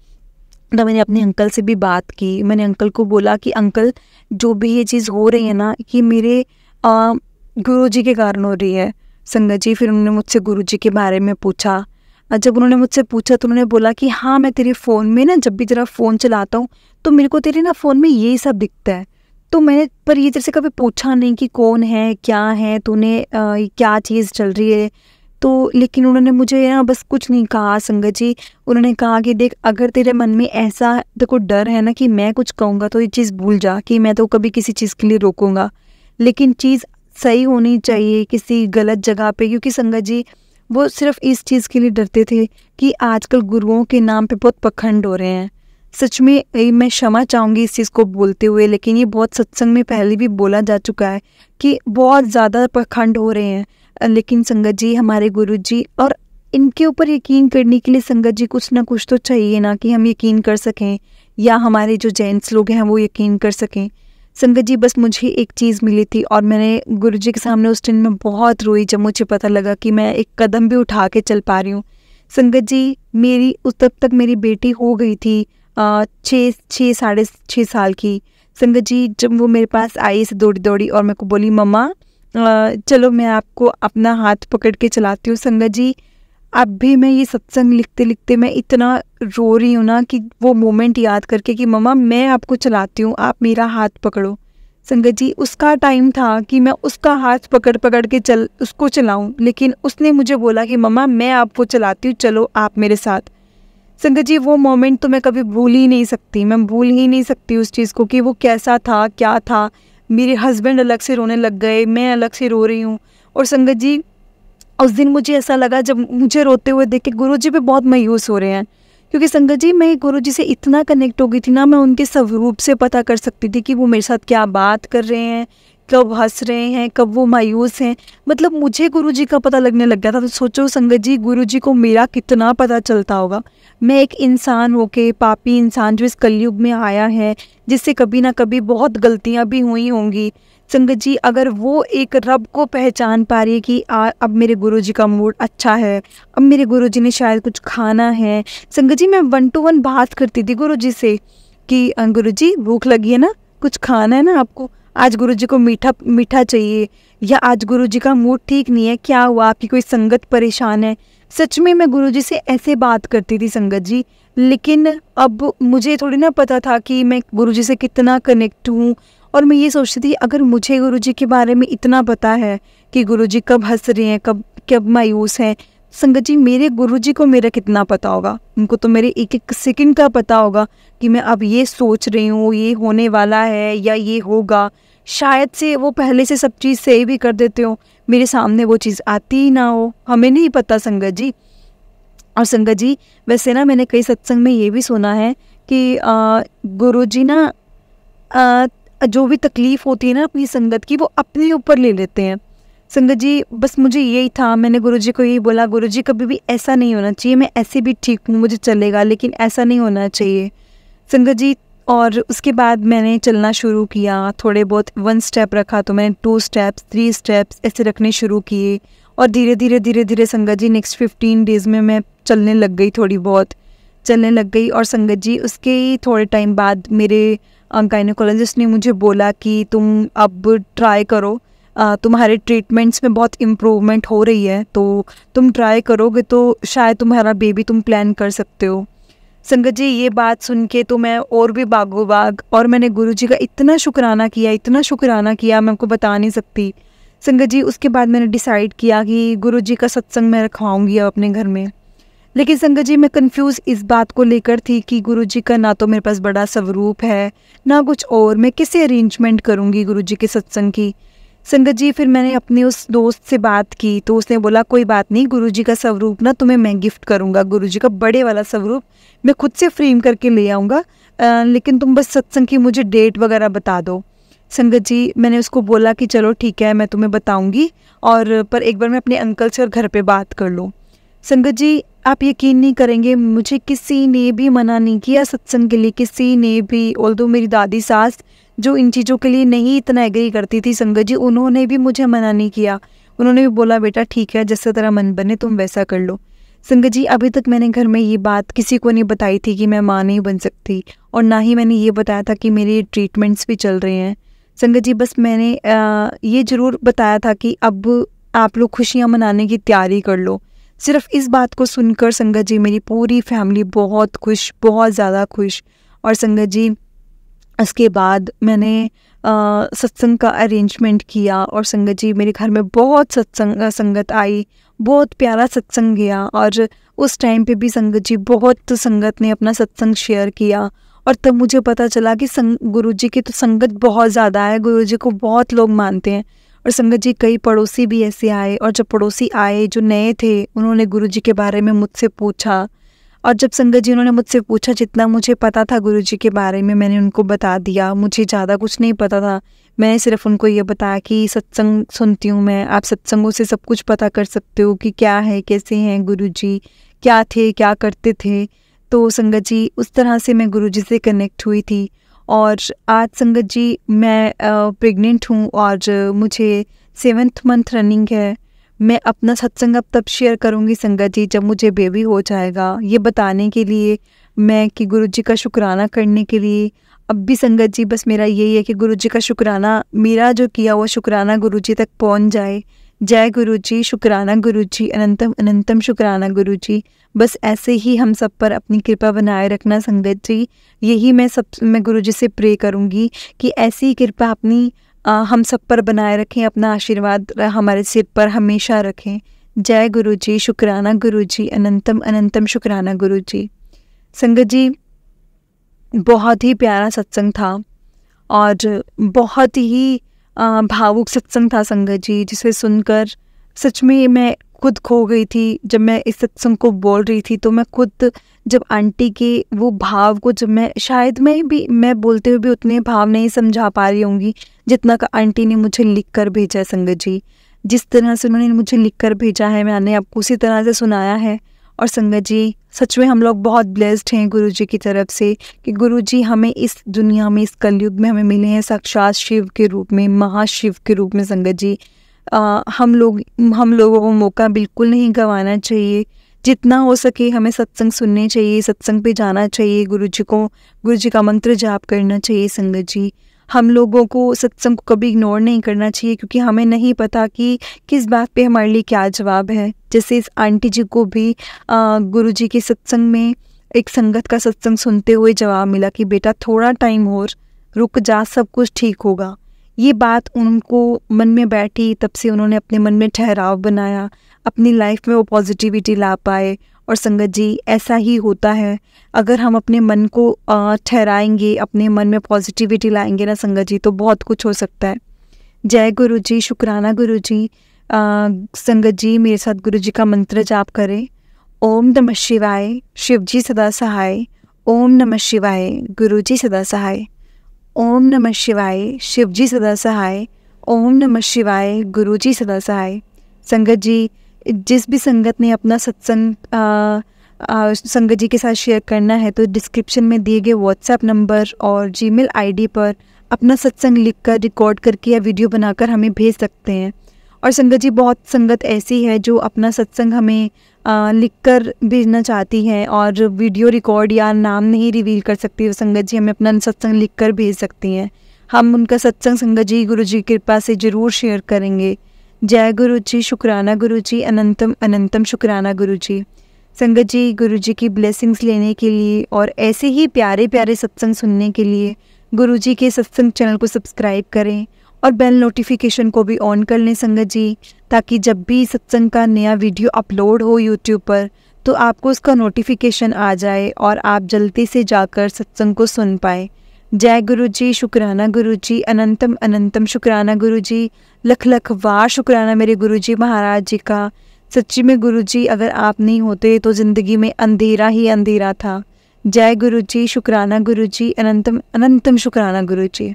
तब मैंने अपने अंकल से भी बात की। मैंने अंकल को बोला कि अंकल, जो भी ये चीज़ हो रही है ना, कि मेरे गुरुजी के कारण हो रही है संगत जी। फिर उन्होंने मुझसे गुरुजी के बारे में पूछा। जब उन्होंने मुझसे पूछा तो उन्होंने बोला कि हाँ, मैं तेरे फ़ोन में ना, जब भी तेरा फ़ोन चलाता हूँ तो मेरे को तेरे ना फ़ोन में यही सब दिखता है। तो मैंने पर ये तेरे से कभी पूछा नहीं कि कौन है, क्या है, तूने क्या चीज़ चल रही है। तो लेकिन उन्होंने मुझे ना बस कुछ नहीं कहा संगत जी। उन्होंने कहा कि देख, अगर तेरे मन में ऐसा देखो डर है ना कि मैं कुछ कहूँगा तो ये चीज़ भूल जा कि मैं तो कभी किसी चीज़ के लिए रोकूंगा, लेकिन चीज़ सही होनी चाहिए किसी गलत जगह पे। क्योंकि संगत जी वो सिर्फ इस चीज़ के लिए डरते थे कि आजकल गुरुओं के नाम पे बहुत पखंड हो रहे हैं। सच में मैं क्षमा चाहूँगी इस चीज़ को बोलते हुए, लेकिन ये बहुत सत्संग में पहले भी बोला जा चुका है कि बहुत ज़्यादा पखंड हो रहे हैं। लेकिन संगत जी हमारे गुरुजी, और इनके ऊपर यकीन करने के लिए संगत जी कुछ ना कुछ तो चाहिए ना, कि हम यकीन कर सकें, या हमारे जो जेंट्स लोग हैं वो यकीन कर सकें। संगत जी बस मुझे एक चीज़ मिली थी, और मैंने गुरुजी के सामने उस दिन में बहुत रोई जब मुझे पता लगा कि मैं एक कदम भी उठा के चल पा रही हूँ। संगत जी मेरी उस तब तक मेरी बेटी हो गई थी 6 साढ़े 6 साल की। संगत जी जब वो मेरे पास आई से दौड़ी और मेरे को बोली, मम्मा चलो मैं आपको अपना हाथ पकड़ के चलाती हूँ। संगत जी अब भी मैं ये सत्संग लिखते लिखते मैं इतना रो रही हूँ ना, कि वो मोमेंट याद करके कि मम्मा मैं आपको चलाती हूँ, आप मेरा हाथ पकड़ो। संगत जी उसका टाइम था कि मैं उसका हाथ पकड़ के उसको चलाऊँ, लेकिन उसने मुझे बोला कि मम्मा मैं आपको चलाती हूँ, चलो आप मेरे साथ। संगत जी वो मोमेंट तो मैं कभी भूल ही नहीं सकती, मैं भूल ही नहीं सकती उस चीज़ को, कि वो कैसा था, क्या था। मेरे हस्बैंड अलग से रोने लग गए, मैं अलग से रो रही हूँ। और संगत जी उस दिन मुझे ऐसा लगा, जब मुझे रोते हुए देख के गुरुजी भी बहुत मायूस हो रहे हैं, क्योंकि संगत जी मैं गुरुजी से इतना कनेक्ट हो गई थी ना, मैं उनके स्वरूप से पता कर सकती थी कि वो मेरे साथ क्या बात कर रहे हैं, कब हंस रहे हैं, कब वो मायूस हैं। मतलब मुझे गुरुजी का पता लगने लग गया था। तो सोचो संगत जी गुरुजी को मेरा कितना पता चलता होगा। मैं एक इंसान होके, पापी इंसान जो इस कलयुग में आया है, जिससे कभी ना कभी बहुत गलतियां भी हुई होंगी। संगत जी अगर वो एक रब को पहचान पा रही है कि अब मेरे गुरुजी का मूड अच्छा है, अब मेरे गुरुजी ने शायद कुछ खाना है। संगत जी मैं 1 to 1 बात करती थी गुरुजी से कि गुरुजी भूख लगी है ना, कुछ खाना है ना आपको, आज गुरुजी को मीठा मीठा चाहिए, या आज गुरुजी का मूड ठीक नहीं है, क्या हुआ, आपकी कोई संगत परेशान है। सच में मैं गुरुजी से ऐसे बात करती थी संगत जी। लेकिन अब मुझे थोड़ी ना पता था कि मैं गुरुजी से कितना कनेक्ट हूँ, और मैं ये सोचती थी अगर मुझे गुरुजी के बारे में इतना पता है कि गुरुजी कब हंस रहे हैं, कब कब मायूस हैं, संगत जी मेरे गुरुजी को मेरा कितना पता होगा। उनको तो मेरे एक एक सेकंड का पता होगा कि मैं अब ये सोच रही हूँ, ये होने वाला है या ये होगा। शायद से वो पहले से सब चीज़ सही भी कर देते हो, मेरे सामने वो चीज़ आती ही ना हो, हमें नहीं पता संगत जी। और संगत जी वैसे ना मैंने कई सत्संग में ये भी सुना है कि गुरुजी ना जो भी तकलीफ़ होती है ना अपनी संगत की, वो अपने ऊपर ले लेते हैं। संगत जी बस मुझे यही था, मैंने गुरुजी को यही बोला, गुरुजी कभी भी ऐसा नहीं होना चाहिए, मैं ऐसे भी ठीक हूँ, मुझे चलेगा, लेकिन ऐसा नहीं होना चाहिए संगत जी। और उसके बाद मैंने चलना शुरू किया, थोड़े बहुत 1 स्टेप रखा तो मैंने 2 स्टेप्स 3 स्टेप्स ऐसे रखने शुरू किए। और धीरे धीरे संगत जी नेक्स्ट 15 डेज़ में मैं चलने लग गई, थोड़ी बहुत चलने लग गई। और संगत जी उसके ही थोड़े टाइम बाद मेरे गायनेकोलॉजिस्ट ने मुझे बोला कि तुम अब ट्राई करो, तुम्हारे ट्रीटमेंट्स में बहुत इम्प्रूवमेंट हो रही है, तो तुम ट्राई करोगे तो शायद तुम्हारा बेबी तुम प्लान कर सकते हो। संगत जी ये बात सुन के तो मैं और भी भागो भाग, और मैंने गुरुजी का इतना शुक्राना किया, इतना शुक्राना किया, मैं आपको बता नहीं सकती संगत जी। उसके बाद मैंने डिसाइड किया कि गुरुजी का सत्संग मैं रखवाऊँगी अब अपने घर में। लेकिन संगत जी मैं कंफ्यूज इस बात को लेकर थी कि गुरुजी का ना तो मेरे पास बड़ा स्वरूप है ना कुछ और, मैं कैसे अरेंजमेंट करूँगी गुरुजी के सत्संग की। संगत जी फिर मैंने अपने उस दोस्त से बात की तो उसने बोला कोई बात नहीं, गुरुजी का स्वरूप ना तुम्हें मैं गिफ्ट करूँगा, गुरुजी का बड़े वाला स्वरूप मैं खुद से फ्रेम करके ले आऊँगा, लेकिन तुम बस सत्संग की मुझे डेट वगैरह बता दो। संगत जी मैंने उसको बोला कि चलो ठीक है मैं तुम्हें बताऊँगी, और पर एक बार मैं अपने अंकल से और घर पे बात कर लूँ। संगत जी आप यकीन नहीं करेंगे, मुझे किसी ने भी मना नहीं किया सत्संग के लिए, किसी ने भी। ऑल्दो मेरी दादी सास जो इन चीज़ों के लिए नहीं इतना एग्री करती थी संगत जी, उन्होंने भी मुझे मना नहीं किया। उन्होंने भी बोला बेटा ठीक है, जैसा तेरा मन बने तुम वैसा कर लो। संगत जी अभी तक मैंने घर में ये बात किसी को नहीं बताई थी कि मैं माँ नहीं बन सकती, और ना ही मैंने ये बताया था कि मेरे ट्रीटमेंट्स भी चल रहे हैं। संगत जी बस मैंने ये ज़रूर बताया था कि अब आप लोग खुशियाँ मनाने की तैयारी कर लो। सिर्फ इस बात को सुनकर संगत जी मेरी पूरी फैमिली बहुत खुश, बहुत ज़्यादा खुश। और संगत जी उसके बाद मैंने सत्संग का अरेंजमेंट किया, और संगत जी मेरे घर में बहुत संगत आई, बहुत प्यारा सत्संग गया। और उस टाइम पे भी संगत जी बहुत संगत ने अपना सत्संग शेयर किया, और तब मुझे पता चला कि गुरुजी की तो संगत बहुत ज़्यादा है, गुरुजी को बहुत लोग मानते हैं। और संगत जी कई पड़ोसी भी ऐसे आए, और जब पड़ोसी आए जो नए थे उन्होंने गुरुजी के बारे में मुझसे पूछा, और जब संगत जी उन्होंने मुझसे पूछा जितना मुझे पता था गुरुजी के बारे में मैंने उनको बता दिया। मुझे ज़्यादा कुछ नहीं पता था, मैंने सिर्फ उनको ये बताया कि सत्संग सुनती हूँ मैं, आप सत्संगों से सब कुछ पता कर सकते हो कि क्या है, कैसे हैं गुरुजी, क्या थे, क्या करते थे। तो संगत जी उस तरह से मैं गुरुजी से कनेक्ट हुई थी। और आज संगत जी मैं प्रेग्नेंट हूँ, और मुझे 7th मंथ रनिंग है। मैं अपना सत्संग अब तब शेयर करूँगी संगत जी जब मुझे बेबी हो जाएगा, ये बताने के लिए मैं कि गुरुजी का शुक्राना करने के लिए। अब भी संगत जी बस मेरा यही है कि गुरुजी का शुक्राना, मेरा जो किया हुआ शुक्राना गुरुजी तक पहुँच जाए। जय गुरुजी, शुक्राना गुरुजी, अनंतम अनंतम शुक्राना गुरुजी। बस ऐसे ही हम सब पर अपनी कृपा बनाए रखना संगत जी, यही मैं गुरुजी से प्रे करूँगी कि ऐसी ही कृपा अपनी हम सब पर बनाए रखें, अपना आशीर्वाद हमारे सिर पर हमेशा रखें। जय गुरुजी, शुक्राना गुरुजी, अनंतम अनंतम शुक्राना गुरुजी। संगत जी बहुत ही प्यारा सत्संग था, और बहुत ही भावुक सत्संग था संगत जी, जिसे सुनकर सच में मैं खुद खो गई थी। जब मैं इस सत्संग को बोल रही थी तो मैं खुद जब आंटी के वो भाव को, जब मैं बोलते हुए भी उतने भाव नहीं समझा पा रही होंगी जितना का आंटी ने मुझे लिख कर भेजा संगत जी। जिस तरह से उन्होंने मुझे लिख कर भेजा है मैंने आपको उसी तरह से सुनाया है। और संगत जी सच में हम लोग बहुत ब्लेस्ड हैं गुरुजी की तरफ से कि गुरुजी हमें इस दुनिया में, इस कलयुग में हमें मिले हैं साक्षात शिव के रूप में, महाशिव के रूप में। संगत जी हम लोगों को मौका बिल्कुल नहीं गंवाना चाहिए, जितना हो सके हमें सत्संग सुनने चाहिए, सत्संग पे जाना चाहिए, गुरुजी का मंत्र जाप करना चाहिए। संगत जी हम लोगों को सत्संग को कभी इग्नोर नहीं करना चाहिए, क्योंकि हमें नहीं पता कि किस बात पे हमारे लिए क्या जवाब है। जैसे इस आंटी जी को भी गुरुजी के सत्संग में एक संगत का सत्संग सुनते हुए जवाब मिला कि बेटा थोड़ा टाइम और रुक जा, सब कुछ ठीक होगा। ये बात उनको मन में बैठी, तब से उन्होंने अपने मन में ठहराव बनाया, अपनी लाइफ में वो पॉजिटिविटी ला पाए। और संगत जी, ऐसा ही होता है, अगर हम अपने मन को ठहराएंगे, अपने मन में पॉजिटिविटी लाएंगे ना संगत जी, तो बहुत कुछ हो सकता है। जय गुरु जी, शुक्राना गुरु जी। संगत जी मेरे साथ गुरु जी का मंत्र जाप करें। ओम नमः शिवाय, शिव जी सदा सहाय। ओम नमः शिवाय, गुरु जी सदा सहाय। ओम नमः शिवाय, शिव जी सदा सहाय। ओम नमः शिवाय, गुरु जी सदा सहाय। संगत जी, जिस भी संगत ने अपना सत्संग संगत जी के साथ शेयर करना है तो डिस्क्रिप्शन में दिए गए व्हाट्सएप नंबर और जीमेल आईडी पर अपना सत्संग लिखकर, रिकॉर्ड करके या वीडियो बनाकर हमें भेज सकते हैं। और संगत जी, बहुत संगत ऐसी है जो अपना सत्संग हमें लिखकर भेजना चाहती है और वीडियो रिकॉर्ड या नाम नहीं रिवील कर सकती, तो संगत जी हमें अपना सत्संग लिखकर भेज सकती हैं। हम उनका सत्संग संगत जी गुरु जी की कृपा से ज़रूर शेयर करेंगे। जय गुरु जी, शुक्राना गुरु जी, अनंतम अनंतम शुक्राना गुरु जी। संगत जी, गुरु जी की ब्लेसिंग्स लेने के लिए और ऐसे ही प्यारे प्यारे सत्संग सुनने के लिए गुरु जी के सत्संग चैनल को सब्सक्राइब करें और बेल नोटिफिकेशन को भी ऑन कर लें संगत जी, ताकि जब भी सत्संग का नया वीडियो अपलोड हो यूट्यूब पर तो आपको उसका नोटिफिकेशन आ जाए और आप जल्दी से जाकर सत्संग को सुन पाएँ। जय गुरु जी, शुक्राना गुरु जी, अनंतम अनंतम शुक्राना गुरु जी। लख लख वार शुक्राना मेरे गुरु जी महाराज जी का। सच्ची में गुरु जी, अगर आप नहीं होते तो ज़िंदगी में अंधेरा ही अंधेरा था। जय गुरु जी, शुक्राना गुरु जी, अनंतम अनंतम शुक्राना गुरु जी।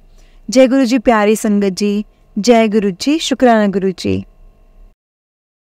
जय गुरु जी प्यारी संगत जी, जय गुरु जी, शुक्राना गुरु जी।